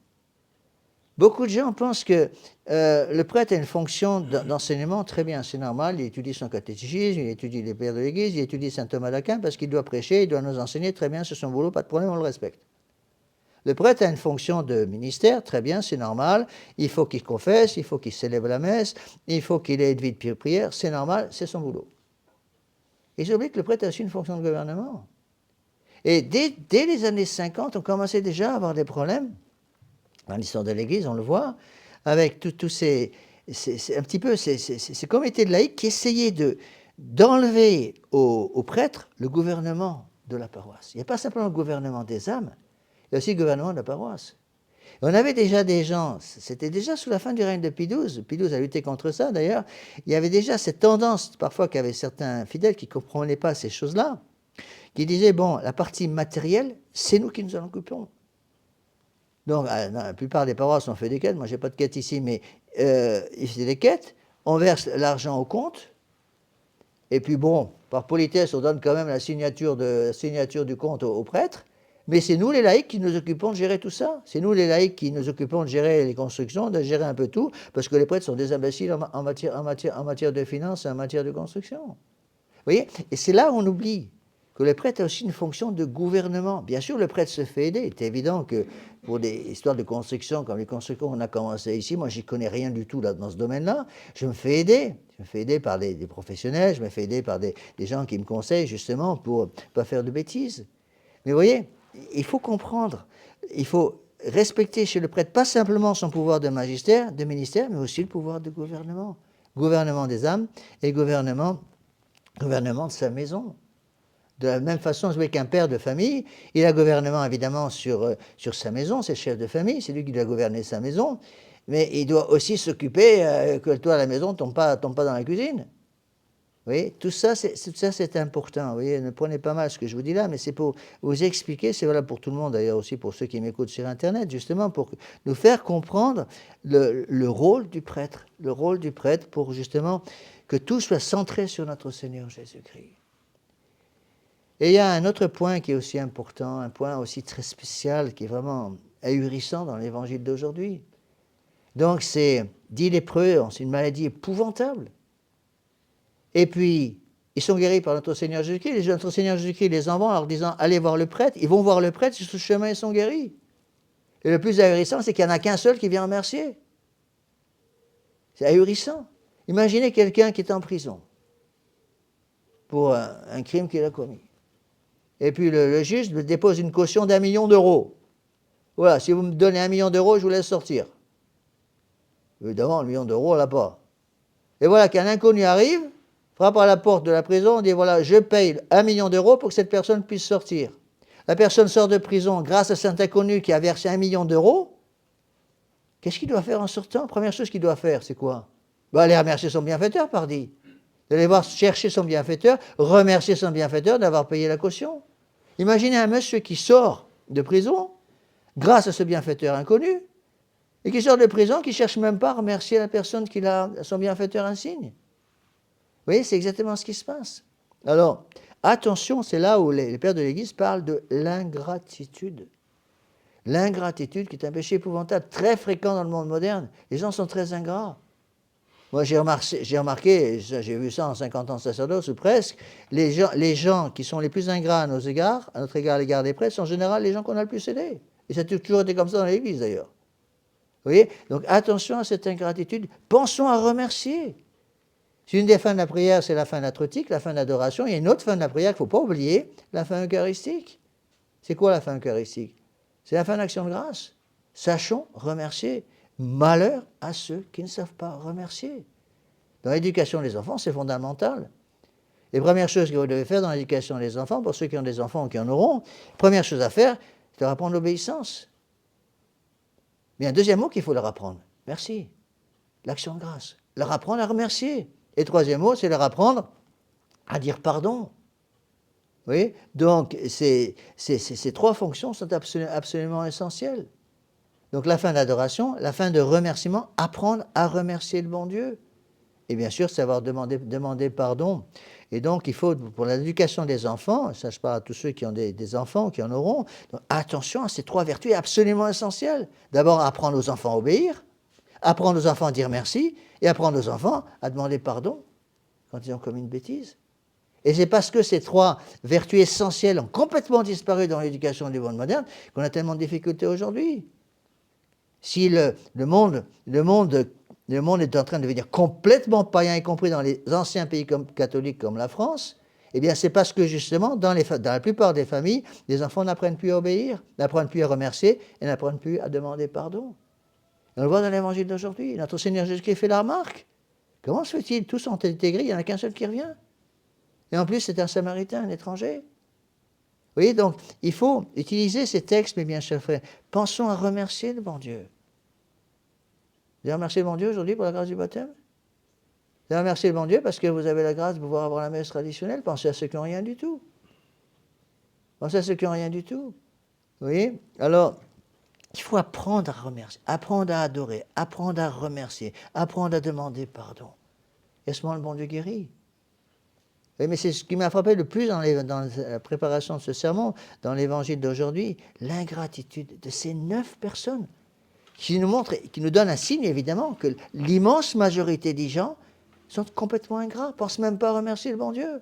Beaucoup de gens pensent que le prêtre a une fonction d'enseignement, très bien, c'est normal, il étudie son catéchisme, il étudie les pères de l'Église, il étudie saint Thomas d'Aquin parce qu'il doit prêcher, il doit nous enseigner, très bien, c'est son boulot, pas de problème, on le respecte. Le prêtre a une fonction de ministère, très bien, c'est normal, il faut qu'il confesse, il faut qu'il célèbre la messe, il faut qu'il ait une vie de prière, c'est normal, c'est son boulot. Et j'oublie que le prêtre a aussi une fonction de gouvernement. Et dès les années 50, on commençait déjà à avoir des problèmes. Dans l'histoire de l'Église, on le voit, avec tous ces comités de laïcs qui essayaient d'enlever aux prêtres le gouvernement de la paroisse. Il n'y a pas simplement le gouvernement des âmes, il y a aussi le gouvernement de la paroisse. Et on avait déjà des gens, c'était déjà sous la fin du règne de Pie XII, Pie XII a lutté contre ça d'ailleurs, il y avait déjà cette tendance parfois qu'avaient certains fidèles qui ne comprenaient pas ces choses-là, qui disaient, bon, la partie matérielle, c'est nous qui nous en occupons. Donc, dans la plupart des paroisses, on fait des quêtes. Moi, je n'ai pas de quête ici, mais ils faisaient des quêtes. On verse l'argent au compte. Et puis, bon, par politesse, on donne quand même la signature du compte au prêtre. Mais c'est nous, les laïcs, qui nous occupons de gérer tout ça. C'est nous, les laïcs, qui nous occupons de gérer les constructions, de gérer un peu tout, parce que les prêtres sont des imbéciles en matière de finances et en matière de construction. Vous voyez? Et c'est là où on oublie que le prêtre a aussi une fonction de gouvernement. Bien sûr, le prêtre se fait aider. C'est évident que pour des histoires de construction, comme les constructions qu'on a commencé ici, moi, j'y connais rien du tout là, dans ce domaine-là. Je me fais aider. Je me fais aider par des professionnels, je me fais aider par des gens qui me conseillent justement pour ne pas faire de bêtises. Mais vous voyez, il faut comprendre, il faut respecter chez le prêtre pas simplement son pouvoir de magistère, de ministère, mais aussi le pouvoir de gouvernement. Gouvernement des âmes et gouvernement de sa maison. De la même façon, je vois qu'un père de famille, il a gouvernement évidemment sur sa maison, c'est le chef de famille, c'est lui qui doit gouverner sa maison, mais il doit aussi s'occuper que le toit à la maison ne tombe pas dans la cuisine. Vous voyez, tout ça c'est important. Vous voyez, ne prenez pas mal ce que je vous dis là, mais c'est pour vous expliquer, c'est valable pour tout le monde d'ailleurs, aussi pour ceux qui m'écoutent sur Internet, justement pour nous faire comprendre le rôle du prêtre pour justement que tout soit centré sur notre Seigneur Jésus-Christ. Et il y a un autre point qui est aussi important, un point aussi très spécial, qui est vraiment ahurissant dans l'évangile d'aujourd'hui. Donc c'est 10 lépreux, c'est une maladie épouvantable. Et puis, ils sont guéris par notre Seigneur Jésus-Christ. Notre Seigneur Jésus-Christ les envoie en leur disant, allez voir le prêtre. Ils vont voir le prêtre, sur ce chemin, ils sont guéris. Et le plus ahurissant, c'est qu'il n'y en a qu'un seul qui vient remercier. C'est ahurissant. Imaginez quelqu'un qui est en prison pour un crime qu'il a commis. Et puis le juge me dépose une caution d'1 million d'euros. Voilà, si vous me donnez 1 million d'euros, je vous laisse sortir. Évidemment, le million d'euros, on l'a pas. Et voilà qu'un inconnu arrive, frappe à la porte de la prison, dit voilà, je paye 1 million d'euros pour que cette personne puisse sortir. La personne sort de prison grâce à cet inconnu qui a versé 1 million d'euros. Qu'est-ce qu'il doit faire en sortant? Première chose qu'il doit faire, c'est quoi? Aller remercier son bienfaiteur, pardi. D'aller voir chercher son bienfaiteur, remercier son bienfaiteur d'avoir payé la caution. Imaginez un monsieur qui sort de prison grâce à ce bienfaiteur inconnu et qui sort de prison, qui ne cherche même pas à remercier la personne qui a son bienfaiteur insigne. Vous voyez, c'est exactement ce qui se passe. Alors, attention, c'est là où les pères de l'Église parlent de l'ingratitude. L'ingratitude qui est un péché épouvantable, très fréquent dans le monde moderne. Les gens sont très ingrats. Moi, j'ai remarqué, j'ai vu ça en 50 ans de sacerdoce ou presque, les gens qui sont les plus ingrats à notre égard, à l'égard des prêtres, sont en général les gens qu'on a le plus aidés. Et ça a toujours été comme ça dans l'Église d'ailleurs. Vous voyez? Donc attention à cette ingratitude. Pensons à remercier. Si une des fins de la prière, c'est la fin de la trotique, la fin de l'adoration, il y a une autre fin de la prière qu'il ne faut pas oublier, la fin eucharistique. C'est quoi la fin eucharistique? C'est la fin d'action de grâce. Sachons remercier. Malheur à ceux qui ne savent pas remercier. Dans l'éducation des enfants, c'est fondamental. Les premières choses que vous devez faire dans l'éducation des enfants, pour ceux qui ont des enfants ou qui en auront, première chose à faire, c'est leur apprendre l'obéissance. Mais un deuxième mot qu'il faut leur apprendre, merci, l'action de grâce. Leur apprendre à remercier. Et troisième mot, c'est leur apprendre à dire pardon. Vous voyez? Donc, ces 3 fonctions sont absolument essentielles. Donc la fin d'adoration, la fin de remerciement, apprendre à remercier le bon Dieu. et bien sûr savoir demander pardon. Et donc il faut, pour l'éducation des enfants, ça je parle à tous ceux qui ont des enfants, qui en auront, donc, attention à ces 3 vertus absolument essentielles. D'abord apprendre aux enfants à obéir, apprendre aux enfants à dire merci, et apprendre aux enfants à demander pardon quand ils ont commis une bêtise. Et c'est parce que ces 3 vertus essentielles ont complètement disparu dans l'éducation du monde moderne qu'on a tellement de difficultés aujourd'hui. Si le monde est en train de devenir complètement païen, y compris dans les anciens pays catholiques comme la France, eh bien c'est parce que justement, dans la plupart des familles, les enfants n'apprennent plus à obéir, n'apprennent plus à remercier et n'apprennent plus à demander pardon. Et on le voit dans l'évangile d'aujourd'hui. Notre Seigneur Jésus-Christ fait la remarque. Comment se fait-il? Tous sont intégrés, il n'y en a qu'un seul qui revient. Et en plus, c'est un Samaritain, un étranger. Vous voyez, donc, il faut utiliser ces textes, mes bien chers frères. Pensons à remercier le bon Dieu. Vous avez remercié le bon Dieu aujourd'hui pour la grâce du baptême? Vous avez remercié le bon Dieu parce que vous avez la grâce de pouvoir avoir la messe traditionnelle? Pensez à ceux qui n'ont rien du tout. Pensez à ceux qui n'ont rien du tout. Vous voyez? Alors, il faut apprendre à remercier, apprendre à adorer, apprendre à remercier, apprendre à demander pardon. Et à ce moment, le bon Dieu guérit. Oui, mais c'est ce qui m'a frappé le plus dans la préparation de ce sermon, dans l'évangile d'aujourd'hui, l'ingratitude de ces 9 personnes qui nous donnent un signe évidemment que l'immense majorité des gens sont complètement ingrats, ne pensent même pas à remercier le bon Dieu.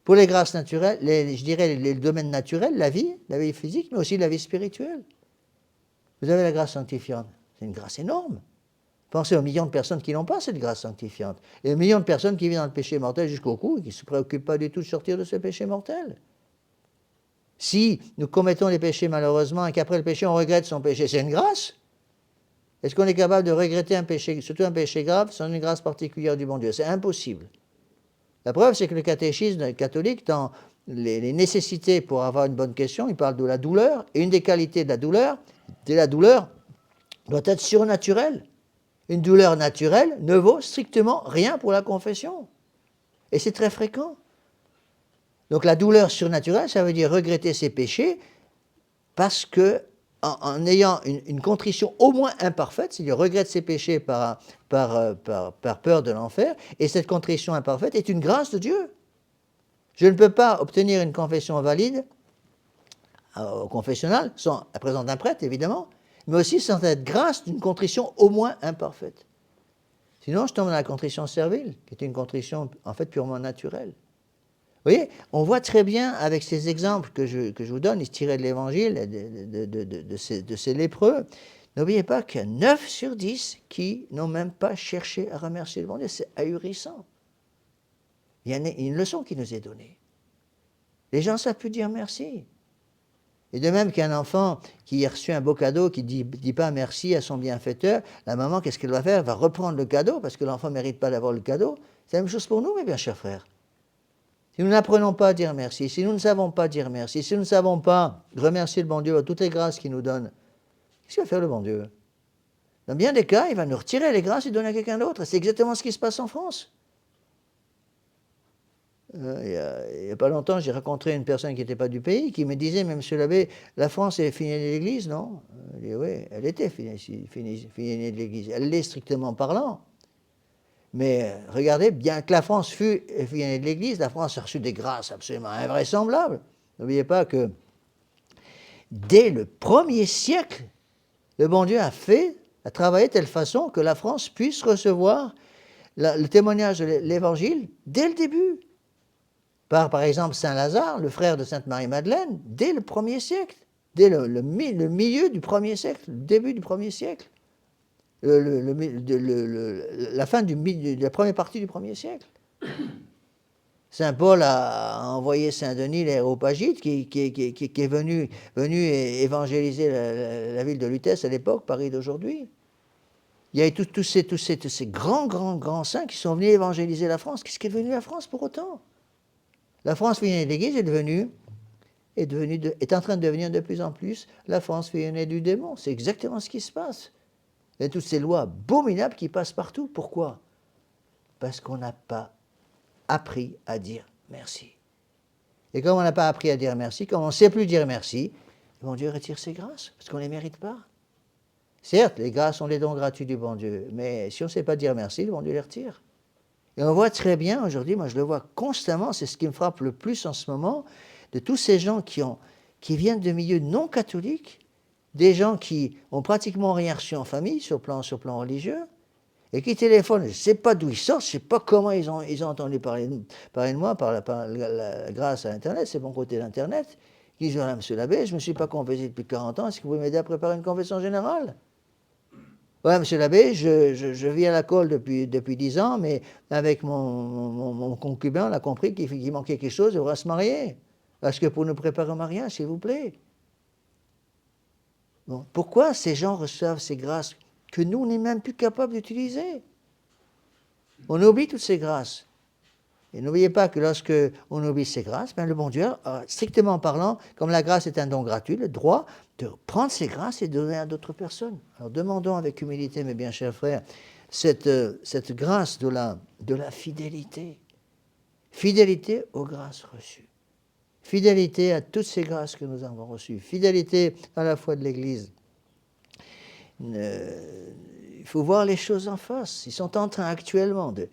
Pour les grâces naturelles, je dirais les domaines naturels, la vie physique, mais aussi la vie spirituelle. Vous avez la grâce sanctifiante, c'est une grâce énorme. Pensez aux millions de personnes qui n'ont pas cette grâce sanctifiante. Et aux millions de personnes qui vivent dans le péché mortel jusqu'au cou et qui ne se préoccupent pas du tout de sortir de ce péché mortel. Si nous commettons des péchés malheureusement et qu'après le péché on regrette son péché, c'est une grâce. Est-ce qu'on est capable de regretter un péché, surtout un péché grave, sans une grâce particulière du bon Dieu? C'est impossible. La preuve, c'est que le catéchisme catholique, dans les nécessités pour avoir une bonne question, il parle de la douleur, et une des qualités de la douleur doit être surnaturelle. Une douleur naturelle ne vaut strictement rien pour la confession. Et c'est très fréquent. Donc la douleur surnaturelle, ça veut dire regretter ses péchés parce que, en ayant une contrition au moins imparfaite, c'est-à-dire regrette ses péchés par peur de l'enfer, et cette contrition imparfaite est une grâce de Dieu. Je ne peux pas obtenir une confession valide au confessionnal, sans la présence d'un prêtre évidemment, mais aussi sans cette grâce d'une contrition au moins imparfaite. Sinon, je tombe dans la contrition servile, qui est une contrition en fait purement naturelle. Vous voyez, on voit très bien avec ces exemples que je vous donne, tirés de l'Évangile, de ces lépreux, n'oubliez pas qu'il y a 9 sur 10 qui n'ont même pas cherché à remercier le bon Dieu. C'est ahurissant. Il y a une leçon qui nous est donnée. Les gens savent plus dire merci. Et de même qu'un enfant qui a reçu un beau cadeau, qui ne dit pas merci à son bienfaiteur, la maman, qu'est-ce qu'elle va faire? Elle va reprendre le cadeau parce que l'enfant ne mérite pas d'avoir le cadeau. C'est la même chose pour nous, mes bien chers frères. Si nous n'apprenons pas à dire merci, si nous ne savons pas dire merci, si nous ne savons pas remercier le bon Dieu à toutes les grâces qu'il nous donne, qu'est-ce qu'il va faire le bon Dieu? Dans bien des cas, il va nous retirer les grâces et donner à quelqu'un d'autre. C'est exactement ce qui se passe en France. Il n'y a pas longtemps, j'ai rencontré une personne qui n'était pas du pays, qui me disait, mais monsieur l'abbé, la France est fini de l'Église, non? Je dis, oui, elle était finie de l'Église. Elle l'est strictement parlant. Mais regardez, bien que la France fût finie de l'Église, la France a reçu des grâces absolument invraisemblables. N'oubliez pas que dès le 1er siècle, le bon Dieu a travaillé de telle façon que la France puisse recevoir le témoignage de l'Évangile dès le début. Par exemple, Saint Lazare, le frère de Sainte Marie-Madeleine, dès le 1er siècle, dès le milieu du 1er siècle, le début du 1er siècle, la fin de la première partie du 1er siècle. Saint Paul a envoyé Saint Denis l'Aréopagite, qui est venu évangéliser la ville de Lutèce à l'époque, Paris d'aujourd'hui. Il y a eu tous ces grands saints qui sont venus évangéliser la France. Qu'est-ce qui est devenu la France pour autant? La France fuyonnée de l'Église est en train de devenir de plus en plus la France fuyonnée du démon. C'est exactement ce qui se passe. Il y a toutes ces lois abominables qui passent partout. Pourquoi? Parce qu'on n'a pas appris à dire merci. Et comme on n'a pas appris à dire merci, comme on ne sait plus dire merci, bon Dieu retire ses grâces, parce qu'on ne les mérite pas. Certes, les grâces sont les dons gratuits du bon Dieu, mais si on ne sait pas dire merci, le bon Dieu les retire. Et on voit très bien aujourd'hui, moi je le vois constamment, c'est ce qui me frappe le plus en ce moment, de tous ces gens qui viennent de milieux non catholiques, des gens qui ont pratiquement rien reçu en famille sur le plan religieux, et qui téléphonent, je ne sais pas d'où ils sortent, je ne sais pas comment ils ont entendu parler de moi grâce à Internet, c'est bon côté d'Internet. Ils disent, voilà, monsieur l'abbé, je ne me suis pas confessé depuis 40 ans, est-ce que vous pouvez m'aider à préparer une confession générale? Ouais, monsieur l'abbé, je vis à la colle depuis 10 ans, mais avec mon concubin, on a compris qu'il manquait quelque chose, on va se marier. Est-ce que pour nous préparer au mariage, s'il vous plaît? Bon, pourquoi ces gens reçoivent ces grâces que nous, on n'est même plus capable d'utiliser? On oublie toutes ces grâces. Et n'oubliez pas que lorsque on oublie ces grâces, ben le bon Dieu, strictement parlant, comme la grâce est un don gratuit, le droit de prendre ces grâces et de donner à d'autres personnes. Alors demandons avec humilité, mes bien chers frères, cette grâce de la fidélité. Fidélité aux grâces reçues. Fidélité à toutes ces grâces que nous avons reçues. Fidélité à la foi de l'Église. Il faut voir les choses en face. Ils sont en train actuellement de...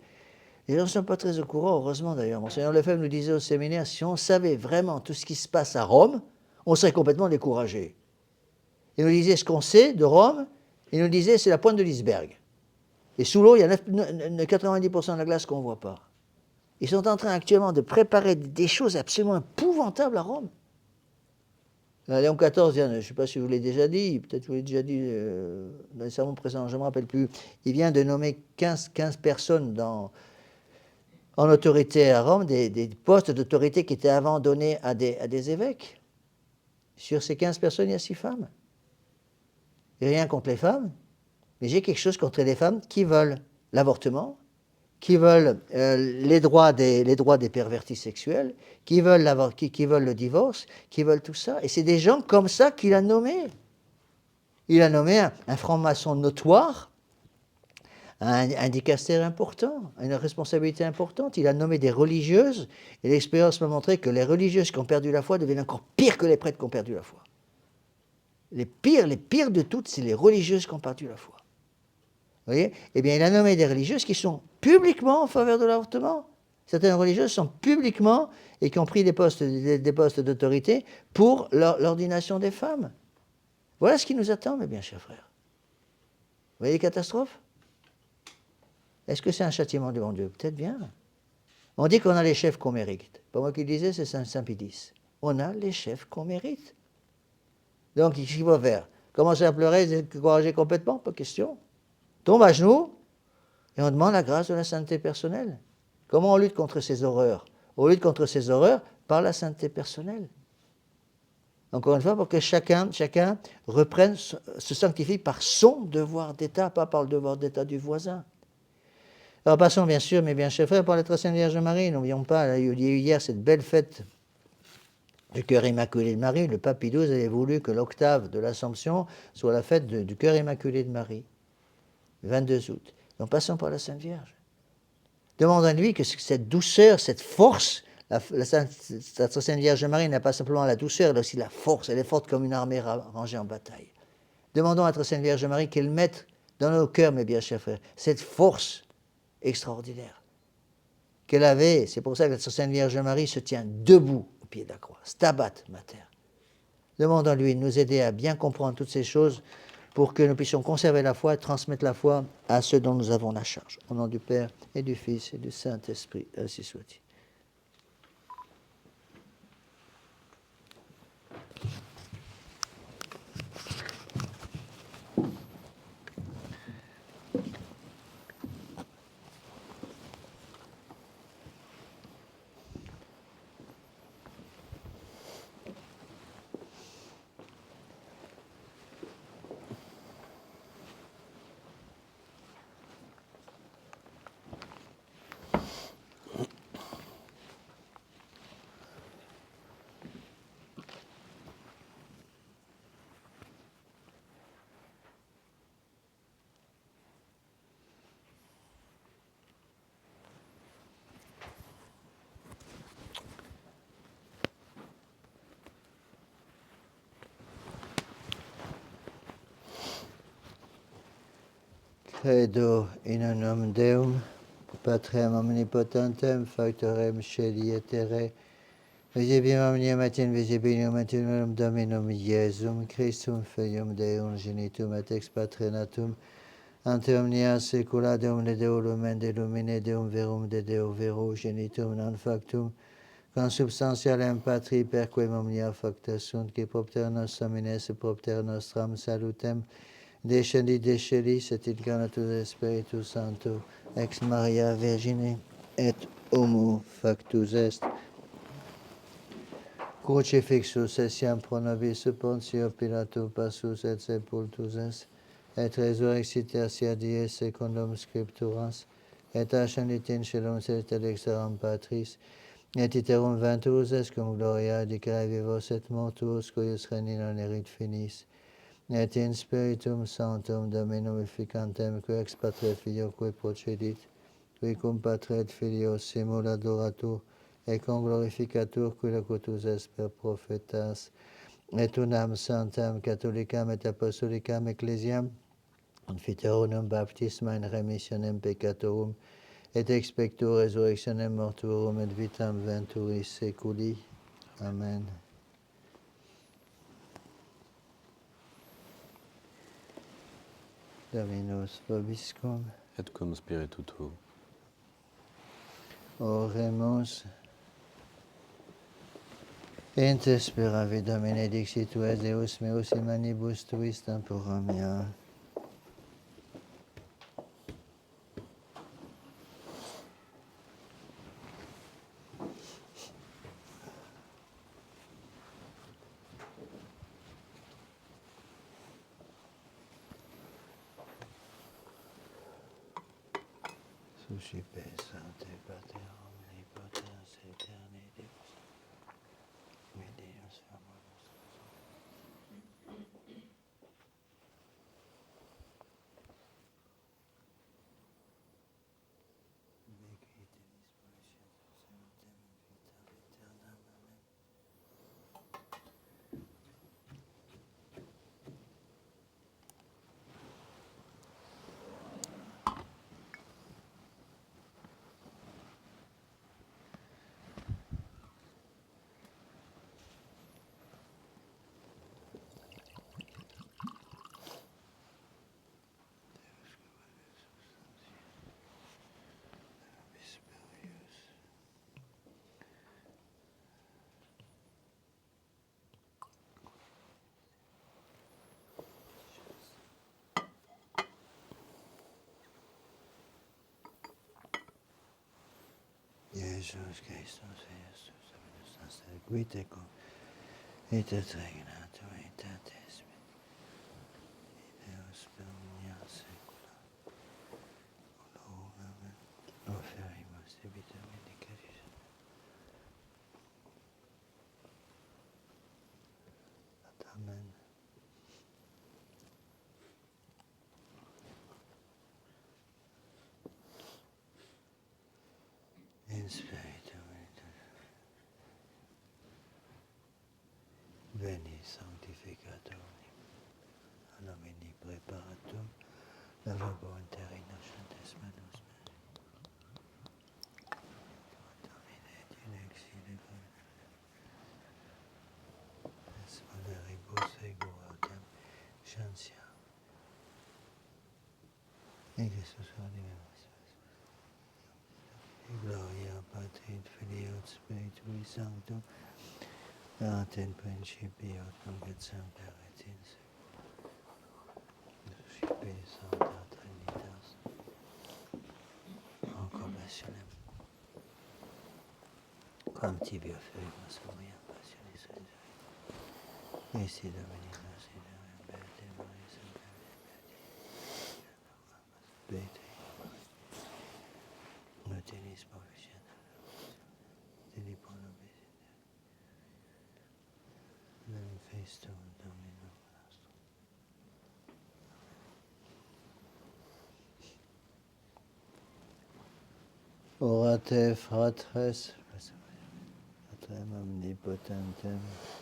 Les gens ne sont pas très au courant, heureusement d'ailleurs. Monseigneur Lefebvre nous disait au séminaire, si on savait vraiment tout ce qui se passe à Rome, on serait complètement découragé. Il nous disait ce qu'on sait de Rome, il nous disait c'est la pointe de l'iceberg. Et sous l'eau, il y a 90% de la glace qu'on ne voit pas. Ils sont en train actuellement de préparer des choses absolument épouvantables à Rome. Léon XIV, je ne sais pas si je vous l'ai déjà dit, peut-être que je vous l'ai déjà dit dans les sermons précédents, je ne me rappelle plus. Il vient de nommer 15 personnes en autorité à Rome, des postes d'autorité qui étaient avant donnés à des évêques. Sur ces 15 personnes, il y a 6 femmes. Et rien contre les femmes, mais j'ai quelque chose contre les femmes qui veulent l'avortement, qui veulent les droits des pervertis sexuels, qui veulent le divorce, qui veulent tout ça. Et c'est des gens comme ça qu'il a nommés. Il a nommé un franc-maçon notoire, un dicastère important, une responsabilité importante. Il a nommé des religieuses, et l'expérience m'a montré que les religieuses qui ont perdu la foi deviennent encore pires que les prêtres qui ont perdu la foi. Les pires de toutes, c'est les religieuses qui ont perdu la foi. Vous voyez? Eh bien, il a nommé des religieuses qui sont publiquement en faveur de l'avortement. Certaines religieuses sont publiquement, et qui ont pris des postes d'autorité pour l'ordination des femmes. Voilà ce qui nous attend, mes bien chers frères. Vous voyez les catastrophes? Est-ce que c'est un châtiment du bon Dieu? Peut-être bien. On dit qu'on a les chefs qu'on mérite. Pas moi qui le disais, c'est Saint Pie X. On a les chefs qu'on mérite. Donc, qu'est-ce qu'il faut faire? Commencer à pleurer, se décourager complètement? Pas question. Tombe à genoux et on demande la grâce de la sainteté personnelle. Comment on lutte contre ces horreurs? On lutte contre ces horreurs par la sainteté personnelle. Encore une fois, pour que chacun reprenne, se sanctifie par son devoir d'État, pas par le devoir d'État du voisin. Alors passons bien sûr, mes bien chers frères, par la très sainte Vierge Marie. N'oublions pas, il y a eu hier cette belle fête du cœur immaculé de Marie. Le pape Pie XII avait voulu que l'octave de l'Assomption soit la fête du cœur immaculé de Marie, le 22 août. Donc passons par la Sainte Vierge. Demandons à lui que cette douceur, cette force, la très sainte Vierge Marie n'a pas simplement la douceur, elle a aussi la force. Elle est forte comme une armée rangée en bataille. Demandons à la très sainte Vierge Marie qu'elle mette dans nos cœurs, mes bien chers frères, cette force extraordinaire qu'elle avait. C'est pour ça que la très sainte Vierge Marie se tient debout au pied de la croix. Stabat Mater. Demandons-lui de nous aider à bien comprendre toutes ces choses pour que nous puissions conserver la foi et transmettre la foi à ceux dont nous avons la charge. Au nom du Père et du Fils et du Saint-Esprit, ainsi soit-il. Credo in unum Deum, Patrem omnipotentem, factorem sceli et terrae, visibilum omnium et invisibilum et in unum Dominum Iesum Christum, Filium Deum genitum et ex Patre natum, ante omnia saecula Deum de Deo lumen de lumine Deum verum de Deo vero genitum non factum, consubstantialem Patri perquem omnia facta sunt, qui propter nostram ines et propter nostram salutem, descendit de celis et incarnatus Spiritus Sancto, ex Maria Virgine et homo factus est. Crucifixus essiam pro nobis Pontio Pilato passus et sepultus est, et resurrexit tertia die secundum Scripturas, et ascendit in caelum et exteram Patris, et iterum venturus est cum gloria dicere vivos et mortuos, cuius regni non erit finis, et in Spiritum Sanctum Dominum efficantem, qui ex Patre et Filioque procedit, qui cum Patre et Filio simul adoratur, et cum glorificatur, qui locutus est per prophetas, et unam sanctam catholicam et apostolicam ecclesiam, confiteronum baptisma in remissionem peccatorum, et expecto resurrectionem mortuorum et vitam venturis seculi. Amen. Dominus vobiscum. Et cum spiritu tuo. Oremus. Ente speravi Domine dixit tu es Deus meus in manibus tuis tempora mea. Suscipe Sancte Pater omnipotens aeterni Deus, Deus famosus. Jesus Christus, Jesus, Dominus guite cum, et et regnatum, et et esprit, Deus per omnia saecula. Amen. Oferimus debitum indicatis. Amen. In spiritu veni sanctificator nomini preparatum lavabo interi nascentes manus mei. Domine in exile es valeribus ego autem chantia. In Christus adimemus. Gloria Patri et Filio et Spiritui Sancto, et in principio et nunc et semper et in seculum. Suscipe Sancta Trinitas. En compassionem. Quam tibi oferimus moriam passionis resurrecti. Esi Domini nostrum Beate Maria Sancta Beate. Tenis proficiat. Teni pro nobis. Lem festum Dominum nostrum. Orate fratres, patrem omnipotentem,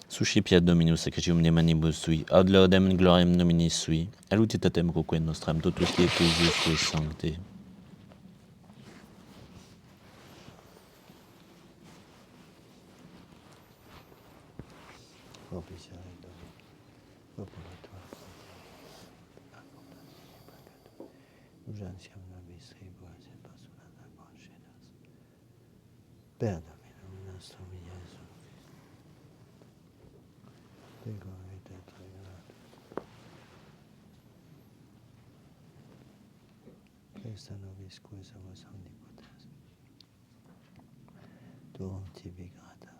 Suscipiat Dominus sacristium de manibus sui, ad laudem gloriam nomini sui, alutitatem quoque nostram totus qui ecclesiae sancte. propitiare Domini, popolo tuo, urgentiam nobis tribuas et postulata concedas. Per Dominum nostrum Iesum Christum, Deo et regnat, Christa nobis qui sumus omnipotens, tuum tibi grata,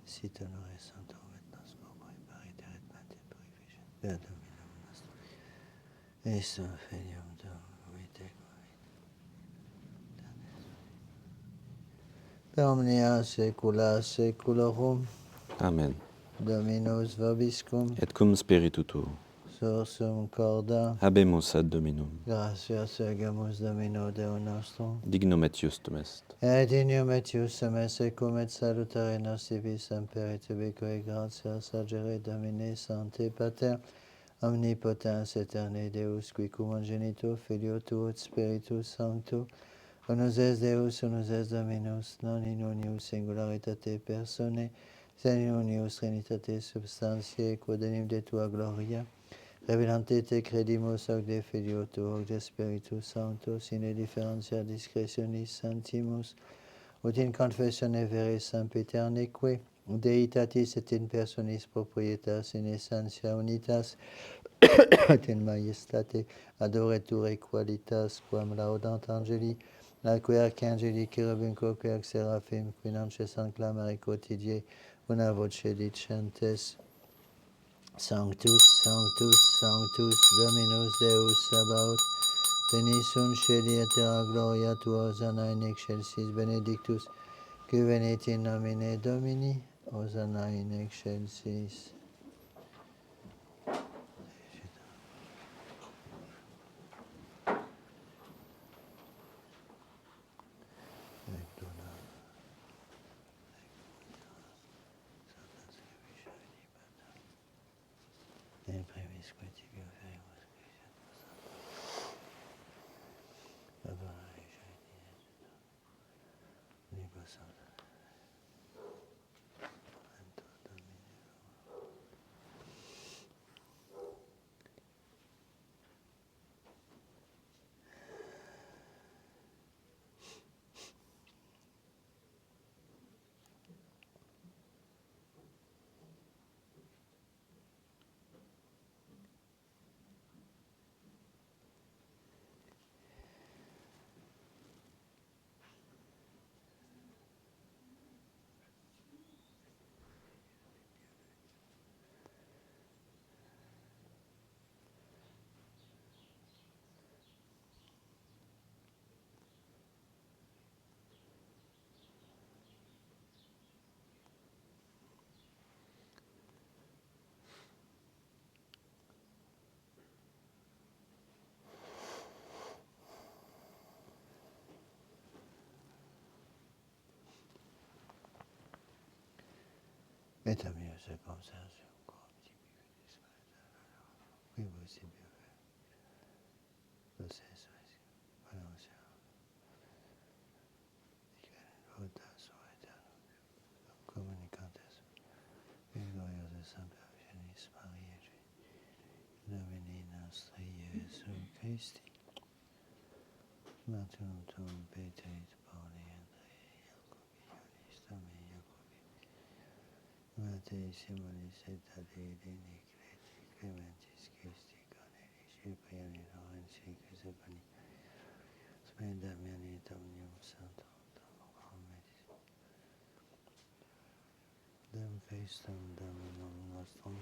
sit honore sanctum et nos corpore pariter et mente purificat. Per Dominum nostrum, Isum Filium Tuum, vitae per omnia saecula saeculorum, Amen. Dominus vobiscum, Et cum spiritu tuo, sursum corda, habemus ad Dominum, gratias ergamus Domino Deo nostrum, dignum et justum est. et dignum et iustum est secum et salutare nostri semper et ubique et gratias agere Domine Sancte Pater, omnipotens aeterni Deus, qui cum ungenitur Filio tuo et Spiritus Sancto, unus es Deus, unus es Dominus, non in unius singularitate personae, sed in unius trinitate substantiae, quod enim de tua gloria, revelante te credimus hoc de Filio tuo, hoc de Spiritus Sancto, sine differentia discretionis santimus, ut in confessione vere sempiterneque, Deitatis et in personis proprietas in essentia unitas, et in majestate adoretur et qualitas, quam laudant angeli, alque arcangeli, cherubim, quoque seraphim, qui non cessant clamare quotidie, una voce dicentes, Sanctus, Sanctus, Sanctus, Dominus Deus Sabaoth, Venis un celi et terra gloria tua, Hosanna in excelsis benedictus, qui venit in nomine Domini, Hosanna in excelsis. In primis quaetibi oferimus Et amio circumstantium corruptibi qui vos ibi processo valencia votas o aeternum communicantes et gloriosa Sancta Virginis Mariae Domini nostri Iesu Christi Martyrum tuum Petri et Pauli Andrei Jacobi Ionis Domi Jacobi Mattei Simonis et Tadei Clementis Christi Cornelis Cypriani Laurentii Crisebani Damiani Dominium Sanctum Homedis Dem Christum Dominum nostrum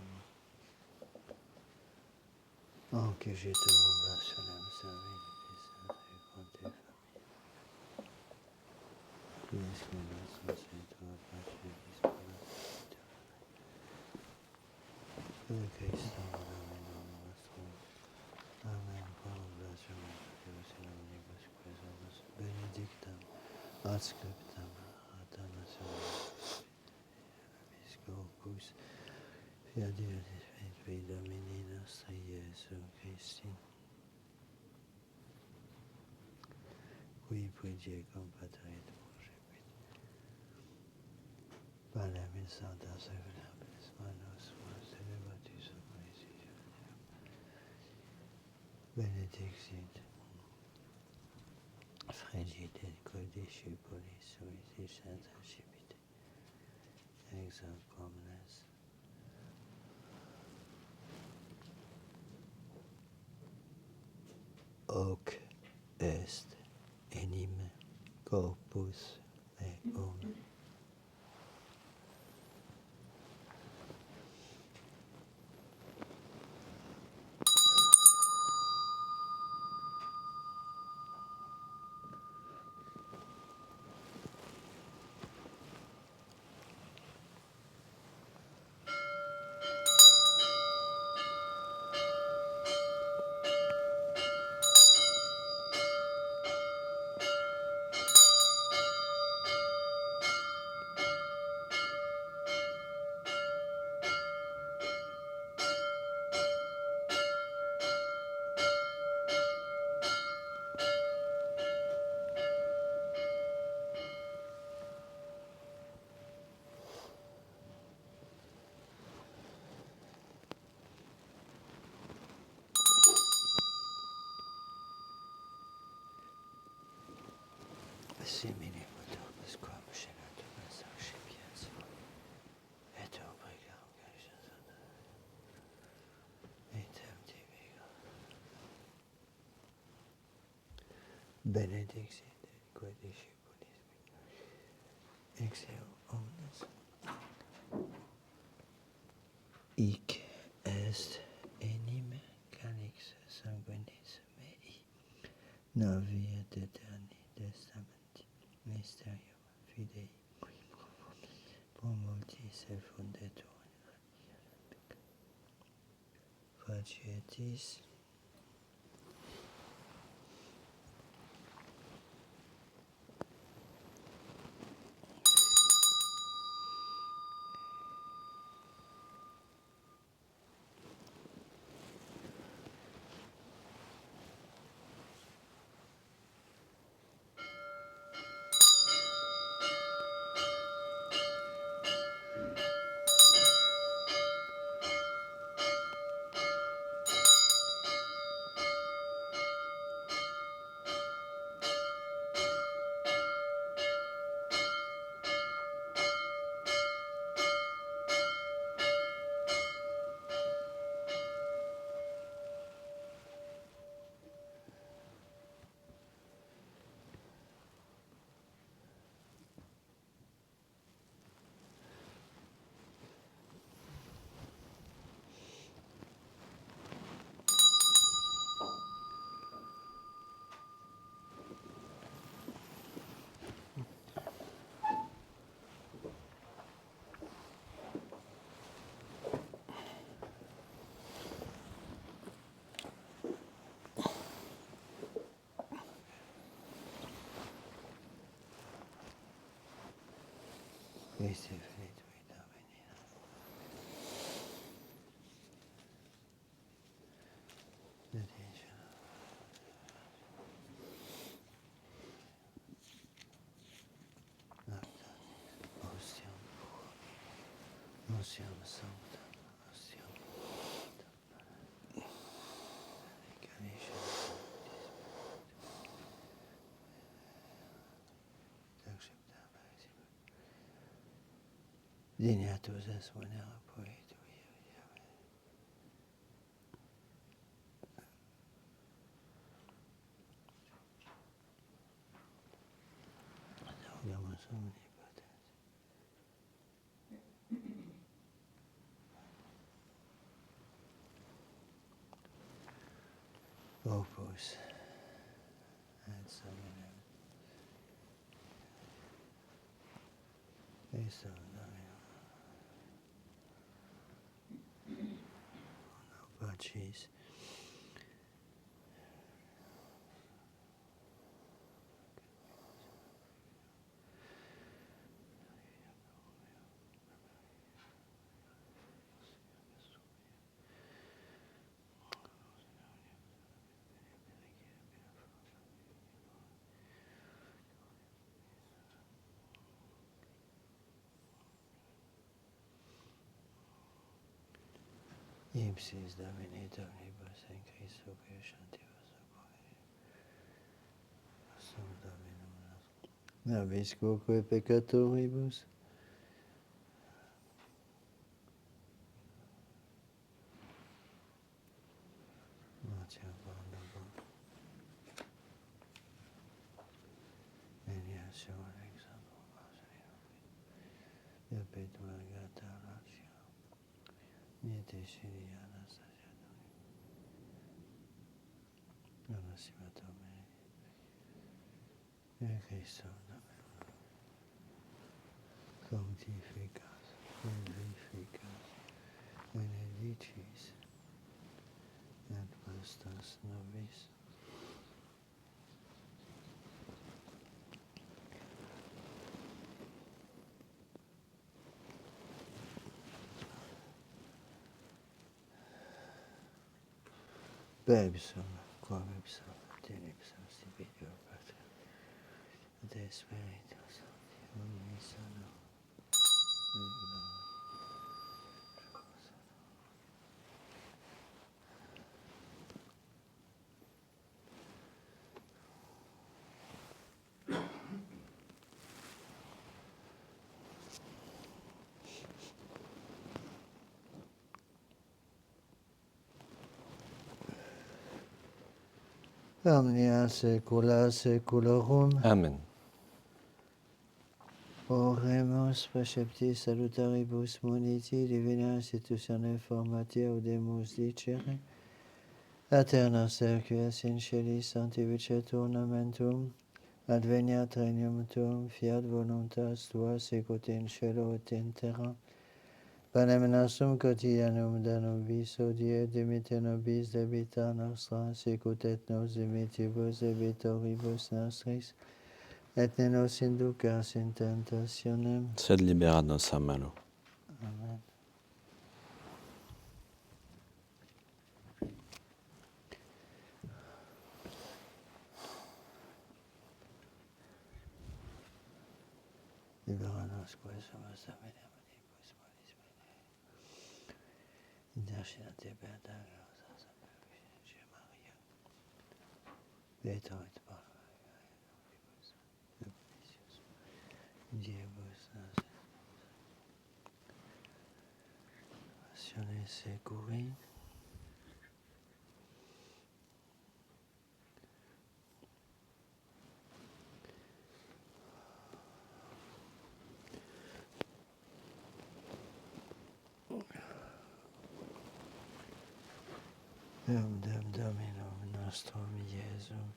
que je te oblationem servinitis et conte famille Quies que nostrum Sanctum Paceris Dem Christum Dominum nostrum Amen. Par oblationem Deus in omnibus quae sumus benedictam ad scriptam ad nationem Per Dio di Domini nostri Gesù Cristo, qui preghi compatret vorrepit. Panem in Sancta Sagrabis Manos Celebatis Omnis Benedictit Frigid et Codiscipolis Suitis Sanctacipite ex hoc omnes hoc est enim corpus meum. Simile potobus quam scenatur sancipiens et obrigam gracias etem tibigo benedixit et quodiscipolis ex eo omnes hic est enim calix sanguinis mei novi et aeterni testamenti mysterium fidei qui pro multis effundetur facietis Christi finit vita venina. Benediction. Nocta. Ostium purum. Ostium sanctam. Ostium sanctam. Benediction. Dignatus est venera poetu Adaugamus omnipotens. Opus et Dominem. Christo Dominum. No pacis. Ipsis Domini Domnibus in Christo Crescentibus Sum Dominum Nobis quoque peccatoribus Motia Bonum Veniatio Alexandro Marcelino Perpetua Gata Latio Niente Sili Anastasia Anasima Domini E Christo Sanctificas, Vivificas, Benedicis, et pastas nobis. Bebsum, quam ipsum, tenipsum, stibidio Patria, et Spiritus Sancti, omni sano, et gloria. Omnia saecula saeculorum. Amen. Oremus preceptis salutaribus muniti divina institutione formatia audemus dicere. Aeterna circuis in celis sanctificetur ornamentum, adveniat regnum tuum, fiat voluntas tua sicut in cielo et in terra. Panem nostrum quotidianum da nobis hodie, dimitte nobis debita nostra, sicut et nos dimittivus debitoribus nostris, et ne nos inducas in tentationem. Sed libera nos a malo. Amen. Libera nos quesumus dominium manibus malis bene. Intercedete beata gloriosa Virgine Maria. Beata et parvis nobis Diebus nos passiones securi. Eum Deum Dominum nostrum Iesum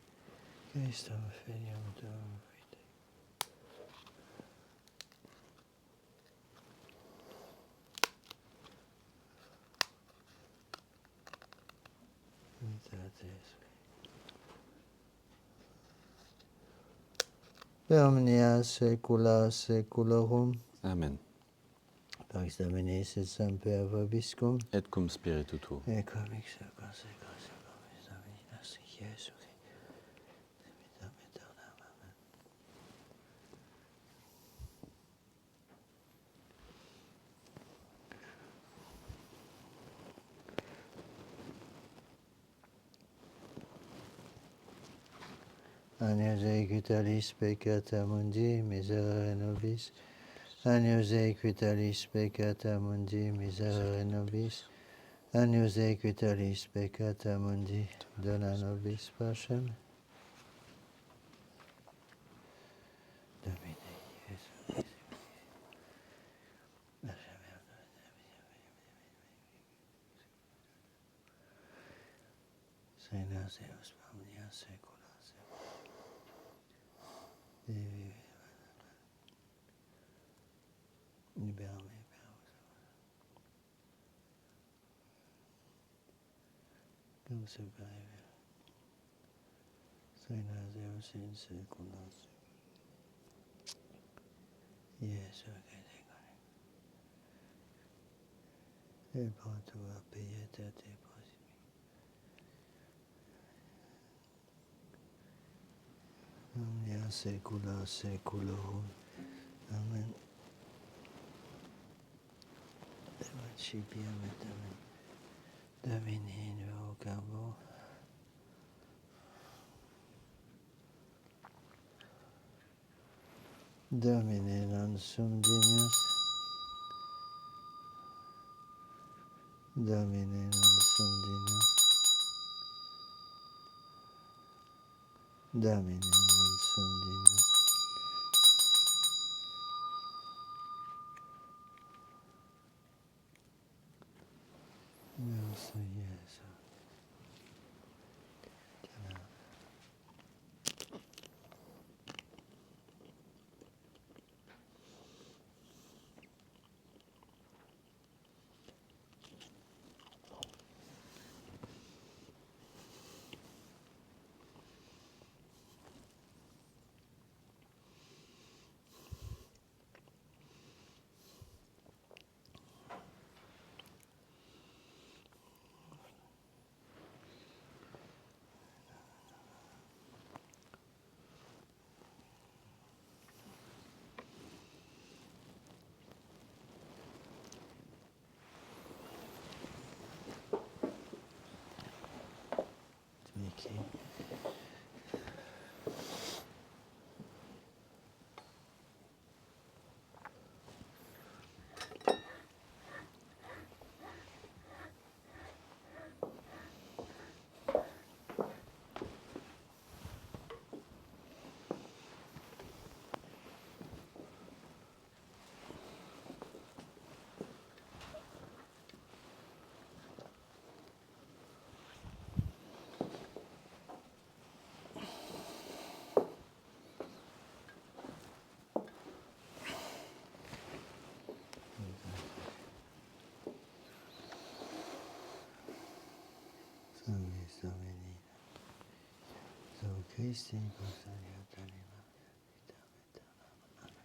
Christum Filium Tuum vitae. Vitates omnia saecula saeculorum. Amen. Pax Domini et semper vobiscum. Et cum spiritu tuo. Et cum ex hoc seculum seculorum Domini nostri Iesu Christi. Vitam aeternam. Amen. Agnus equitalis peccata mundi, miserere nobis. Agnus equitalis peccata mundi, miserere nobis. Agnus equitalis peccata mundi, dona nobis pacem. Domine Iesu Christi. Reina Deus omnia saecula saeculorum. Libera me per Deus superior. Reina Deus in saecula Iesu Christi. Et par tua pietate prosimi. Omnia saecula saeculorum. Amen. Cipiam et amen. Domine vocabo. Domine non sum dignus. Domine non sum dignus. Domine non sum dignus. Nostro Gesù. Mickey. Salve Domini. So Christi, consagliata anima, vita eterna. Amen.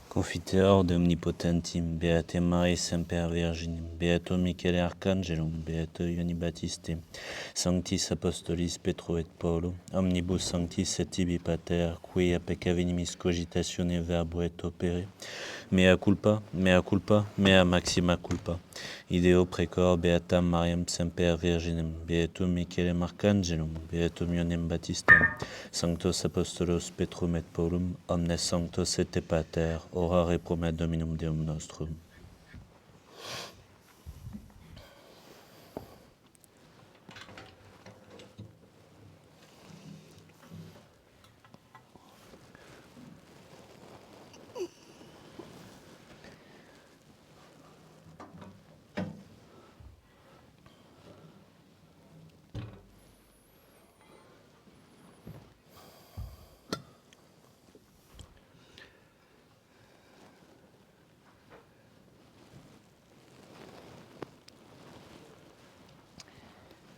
Confiteor de omnipotentim, Beate Maria Semper Virginim, Beato Michele Archangelum, Beato Ioanni Baptiste, Sanctis Apostolis Petro et Paulo, Omnibus Sanctis et Tibi Pater, qui a peccavinimis cogitatione verbo et opere, mea culpa, mea maxima culpa. Ideo precor Beatam Mariam Semper Virginem, Beatum Michelem Archangelum, Beatum Ioannem Baptistem, Sanctos Apostolos Petrum et Paulum, omnes sanctos et Pater, ora repromet Dominum Deum nostrum.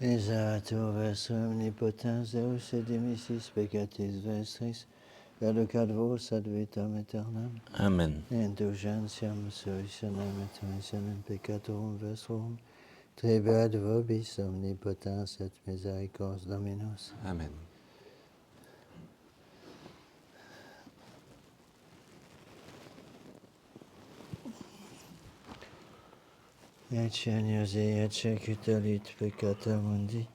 Exato vers omnipotens Deus et dimissis peccatis vestris, caducat vos ad vitam aeternam. Amen. Indulgentiam suicionem et misionem peccatorum vestrum, tribuat vobis omnipotens et misericords Dominus. Amen. Ecce agnosi, ecce cutalit peccata mundi,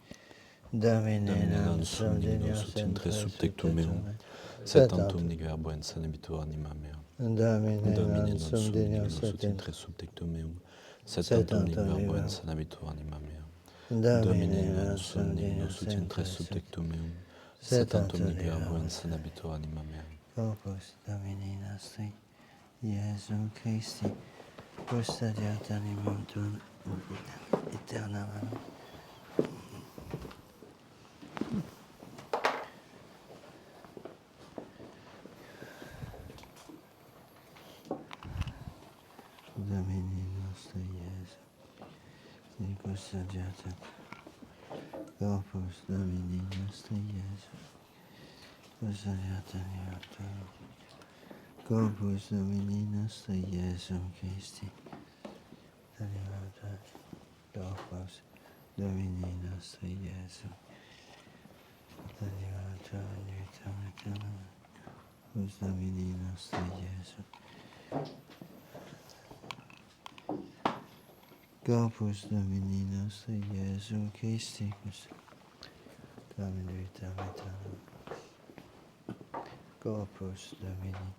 Domine non sum dignus intre subtectum meum, sed tantum niger buen sanabitur anima mea. Domine non sum dignus ut intre subtectum meum, sed sed tantum tantum niger buen niger. sanabitur anima mea. Domine non non sum sum dignus dignus ut intre subtectum meum, sed sed tantum tantum niger niger buen sanabitur anima mea. Corpus Domini nostri, Iesu Christi, custodiat animam tuum in vita aeternam. Amen. Domini nostri, Iesu, si custodiat Corpus Domini nostri, Iesu, custodiat animam tuum. Corpus Domini nostri, Iesu Christi, animam tuum. Corpus Domini nostri Gesù, arrivato all'eternità, Corpus Domini nostri Gesù. Corpus Domini nostri Gesù Christi, Domini eternità. Corpus Domini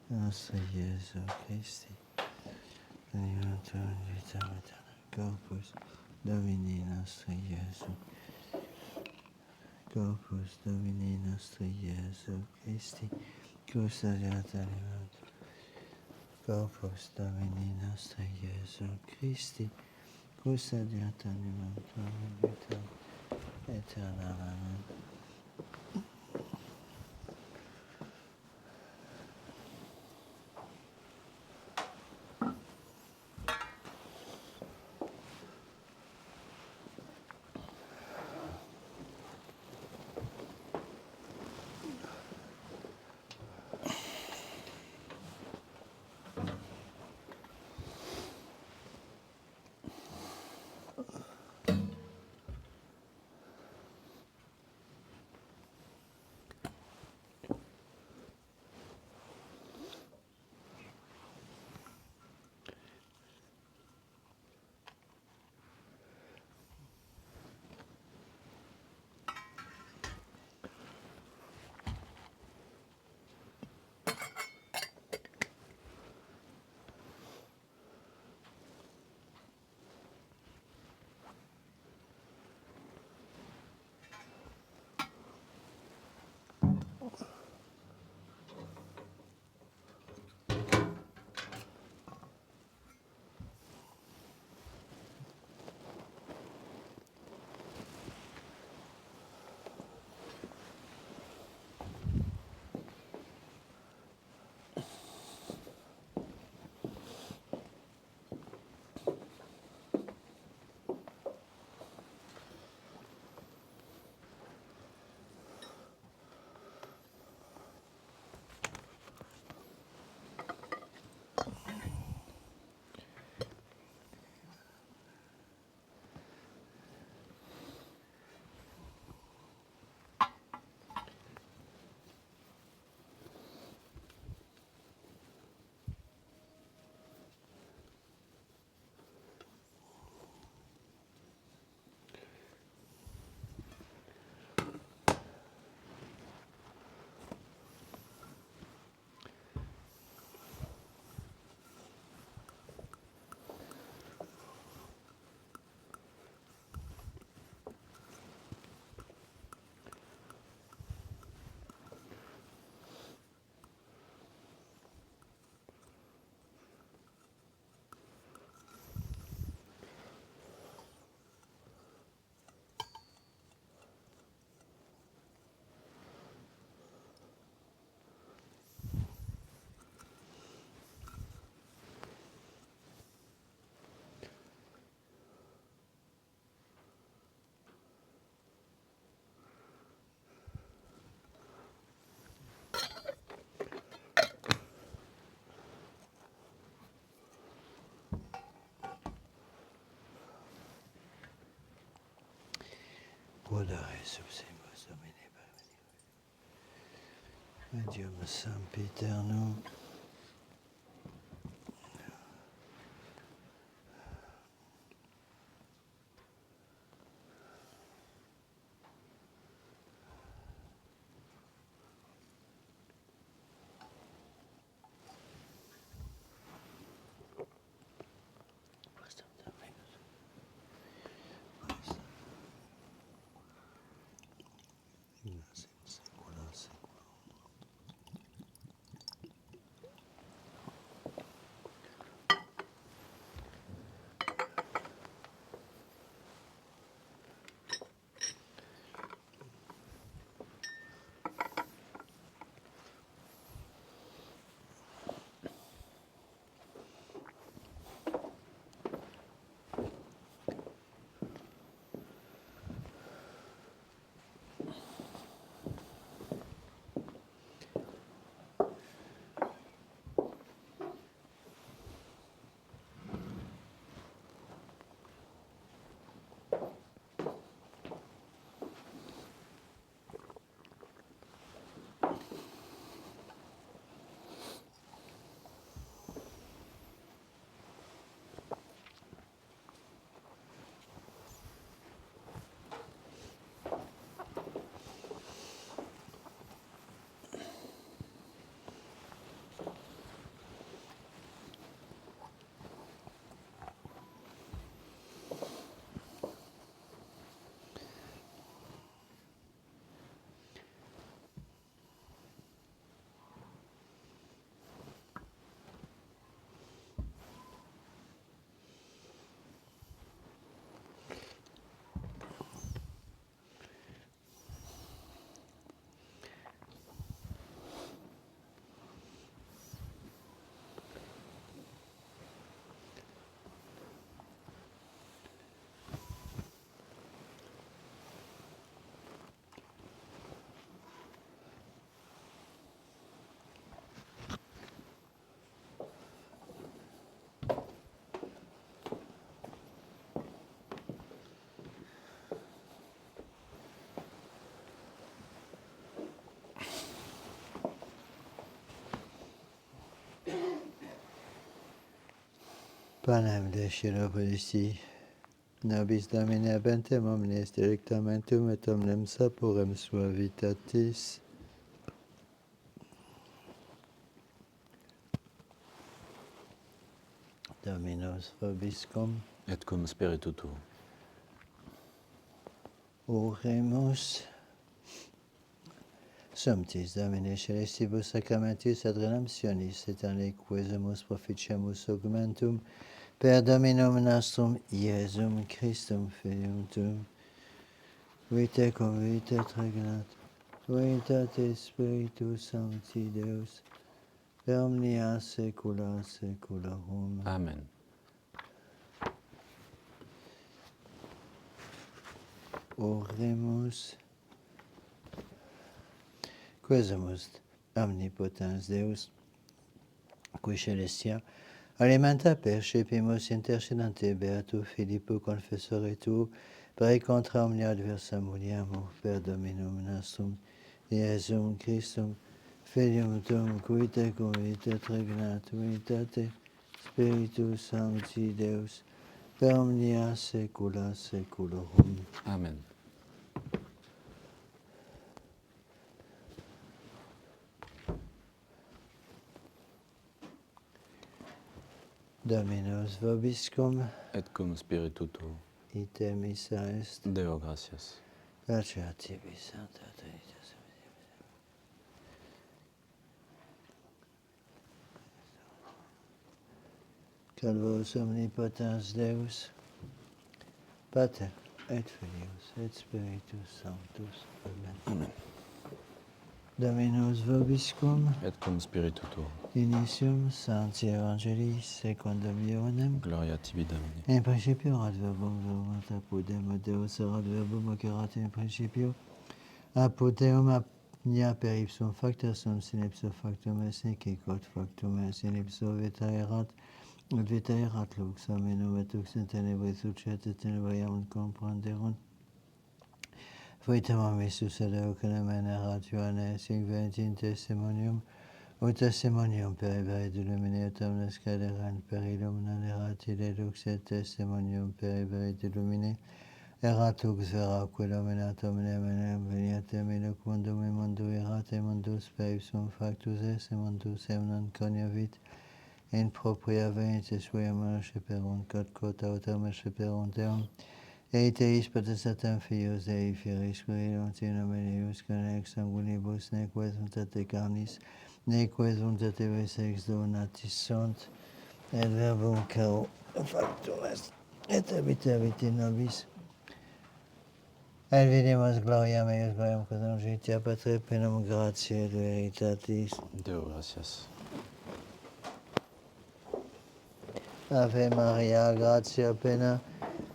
nostri Gesù Christi, arrivato all'eternità. Corpus Domini nostri Gesù. Corpus Domini nostri Gesù Christi, custodiat animato. Corpus Domini nostri Gesù Christi, custodiat animato vita eterna. Amen. Vodare subsimus Domini perveniva. Medium sempiternum. Panem descero polisi, nobis Domine abentem omnes delictamentum et omnem saporem suavitatis. Dominus vobiscum, Et cum spiritu tuo. oremus. Sumptis Domine celestibus sacramentis ad redemptionis aeternae quesumus proficiamus augmentum per Dominum nostrum Iesum Christum Filium Tuum, vitae cum vitae regnat, unitate Spiritus Sancti Deus, per omnia saecula saeculorum. Amen. Oremus. Quesumus omnipotens Deus, qui celestia, alimenta percepimus intercedante beatu Filippo confessore tuo, per contra omnia adversa muniamo per Dominum nostrum, Iesum Christum, Filium Tuum, qui tecum vita regnat, unitate Spiritus Sancti Deus, per omnia saecula saeculorum. Amen. Dominus vobiscum, Et cum spiritu tuo. ite missa est. Deo gratias. Gratia tibi, Sancta Trinitas. Calvos omnipotens Deus, Pater et Filius et Spiritus Sanctus. Amen. Amen. Dominus vobiscum, Et cum spiritu tuo. initium Sancti Evangelii secundum Ioannem, Gloria tibi Domine. in principio ad verbum verbum apud Deus erat verbum ocerat in principio apud Deum apnia per ipsum facta sum sin ipso factum est nihil quod factum est in ipso vita erat et vita erat lux hominum et lux in tenebris sucet et tenebriam comprenderunt Vitam omnissus ad ocenem erat Ioannes sic venit in testimonium ut testimonium per ibere de lumine et omnes caderant per illum non erat ille lux et testimonium per ibere de lumine erat lux vera qui luminat omnem enem veniatem in hoc mundum in mundo erat e mundus per ipsum factus est e mundus eum non coniovit in propria venitis suam receperunt quod autem receperunt eum et eis potestatem Fius Dei Firis qui erunt in nomine eius ex sanguinibus neque sunt et carnis neque sunt et vis ex donatis sunt et verbum caro factum est et habitavit in nobis et videmus gloriam eius gloriam quod ungitia Patre plenum gratiae et veritatis. Deo gratias. Ave Maria, gratia plena,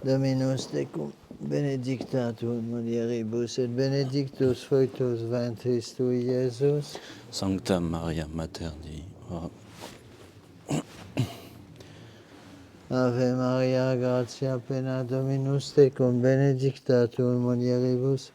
Dominus tecum, benedicta tu in mulieribus, et benedictus fructus ventris tui, Iesus. Sancta Maria Mater Dei, ora Ave Maria, gratia plena, Dominus tecum, benedicta tu in mulieribus,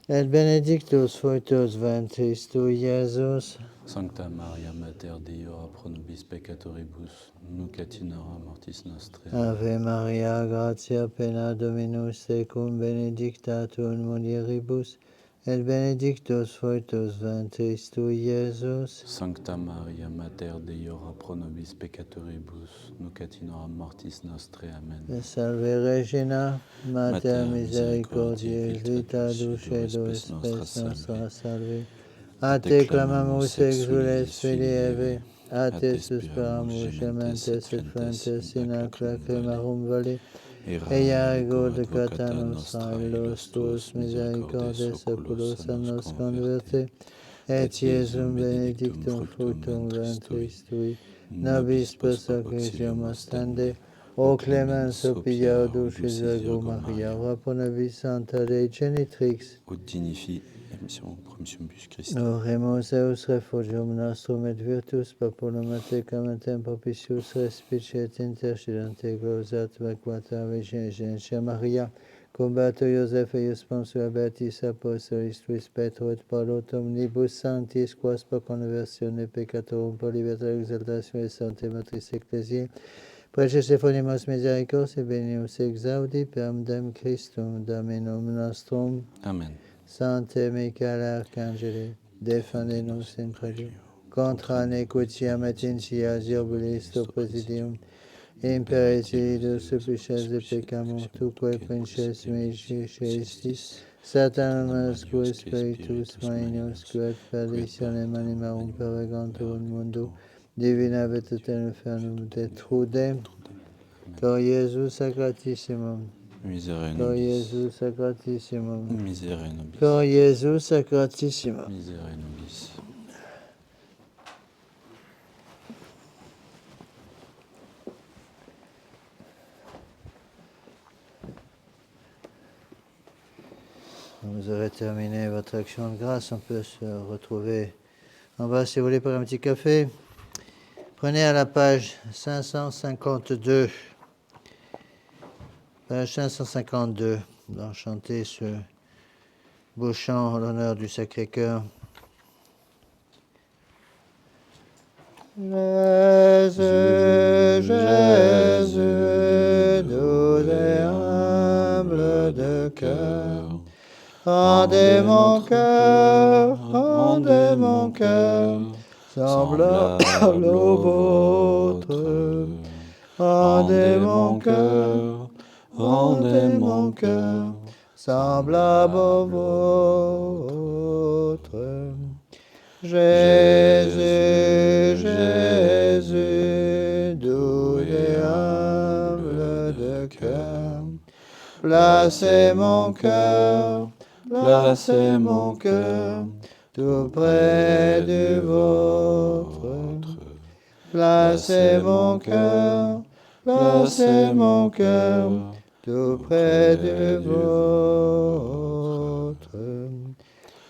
et benedictus fructus ventris tui, Iesus. Sancta Maria Mater Dei, ora pro nobis peccatoribus, nunc et in hora mortis nostrae. Ave Maria, gratia plena, Dominus tecum, benedicta tu in mulieribus, et benedictus fructus ventris tui, Iesus. Sancta Maria Mater Dei, ora pro nobis peccatoribus, nunc et in hora mortis nostrae. Amen. Et salve Regina, Mater misericordiae, vita dulcedo spes spes nostra salve. A A te te clamamus exules filii Eve, a te suspiramus suspiramus gementes et flentes in ac lacrimarum vale, Ea ego advocata nostra, los tuos misericordes oculos a nos converte, et Iesum benedictum fructum ventris tui, nobis persecutionem ostende, o clemens, o pia, o dulcis Virgo Maria, ora pro nobis Sancta Dei Genitrix, ut dignifi promissionibus Christi. oremus eus refugium nostrum et virtus populum a te commentem propitius respice et intercedente gloriosat vacuata Virginia Maria, cum beato Iosef eius sponsor beatis apostolis tuis Petro et Paulo omnibus sanctis quas per conversione peccatorum pro libertate exaltatione sancte matris ecclesiae Precious Ephonimus Misericors, Benius Exaudi, Permdem Christum, Dominum Nostrum, Amen. Sancte Michael Arcangeli, defendez-nous in Dieu. Contra nequitiam et insias iobulis opposidium, imperiti supplices de peccamus, tuque princes micis estis, Satanas que spiritus malignos, que et perditionem animarum pervegantur in mundo, divina vetetem infernum detrudem, Cor Iesus sacratissimum, Misere Cor nobis. Iesus sacratissimum, Misere nobis. Cor Iesus sacratissimum. Misere nobis. Vous aurez terminé votre action de grâce, on peut se retrouver en bas si vous voulez pour un petit café. Prenez à la page 552. Page 552, dans chanter ce beau chant en l'honneur du Sacré-Cœur. Jésus, Jésus, doux et humble de cœur, rendez mon cœur, semblable au vôtre. Rendez mon cœur, semblable au vôtre. Jésus, Jésus, doux et humble de cœur, placez mon cœur, tout près du vôtre. Placez mon cœur, tout près du vôtre.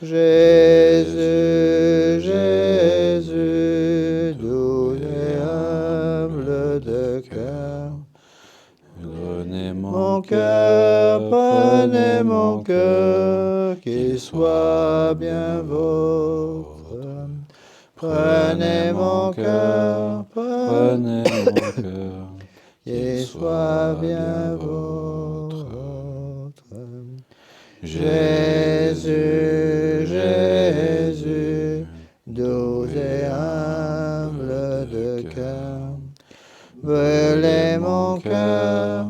Jésus, Jésus, doux et humble de cœur, Prenez mon cœur, prenez mon cœur, qu'il soit bien vôtre. Prenez mon cœur, qu'il soit bien vôtre. Jésus, Jésus, doux et humble de cœur, brûlez mon cœur,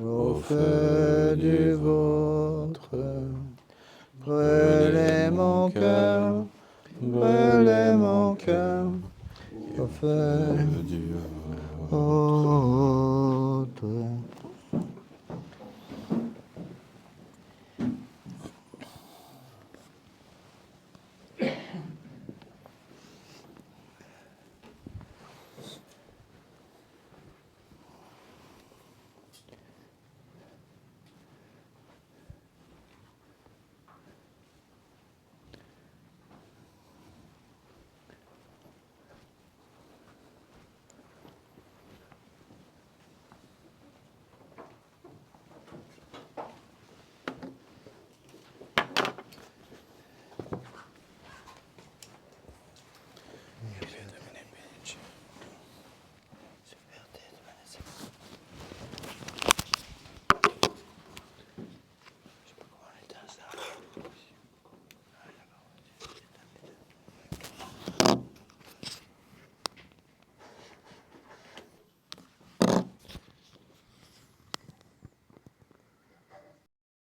au feu du vôtre. Brûlez mon cœur, au feu du vôtre.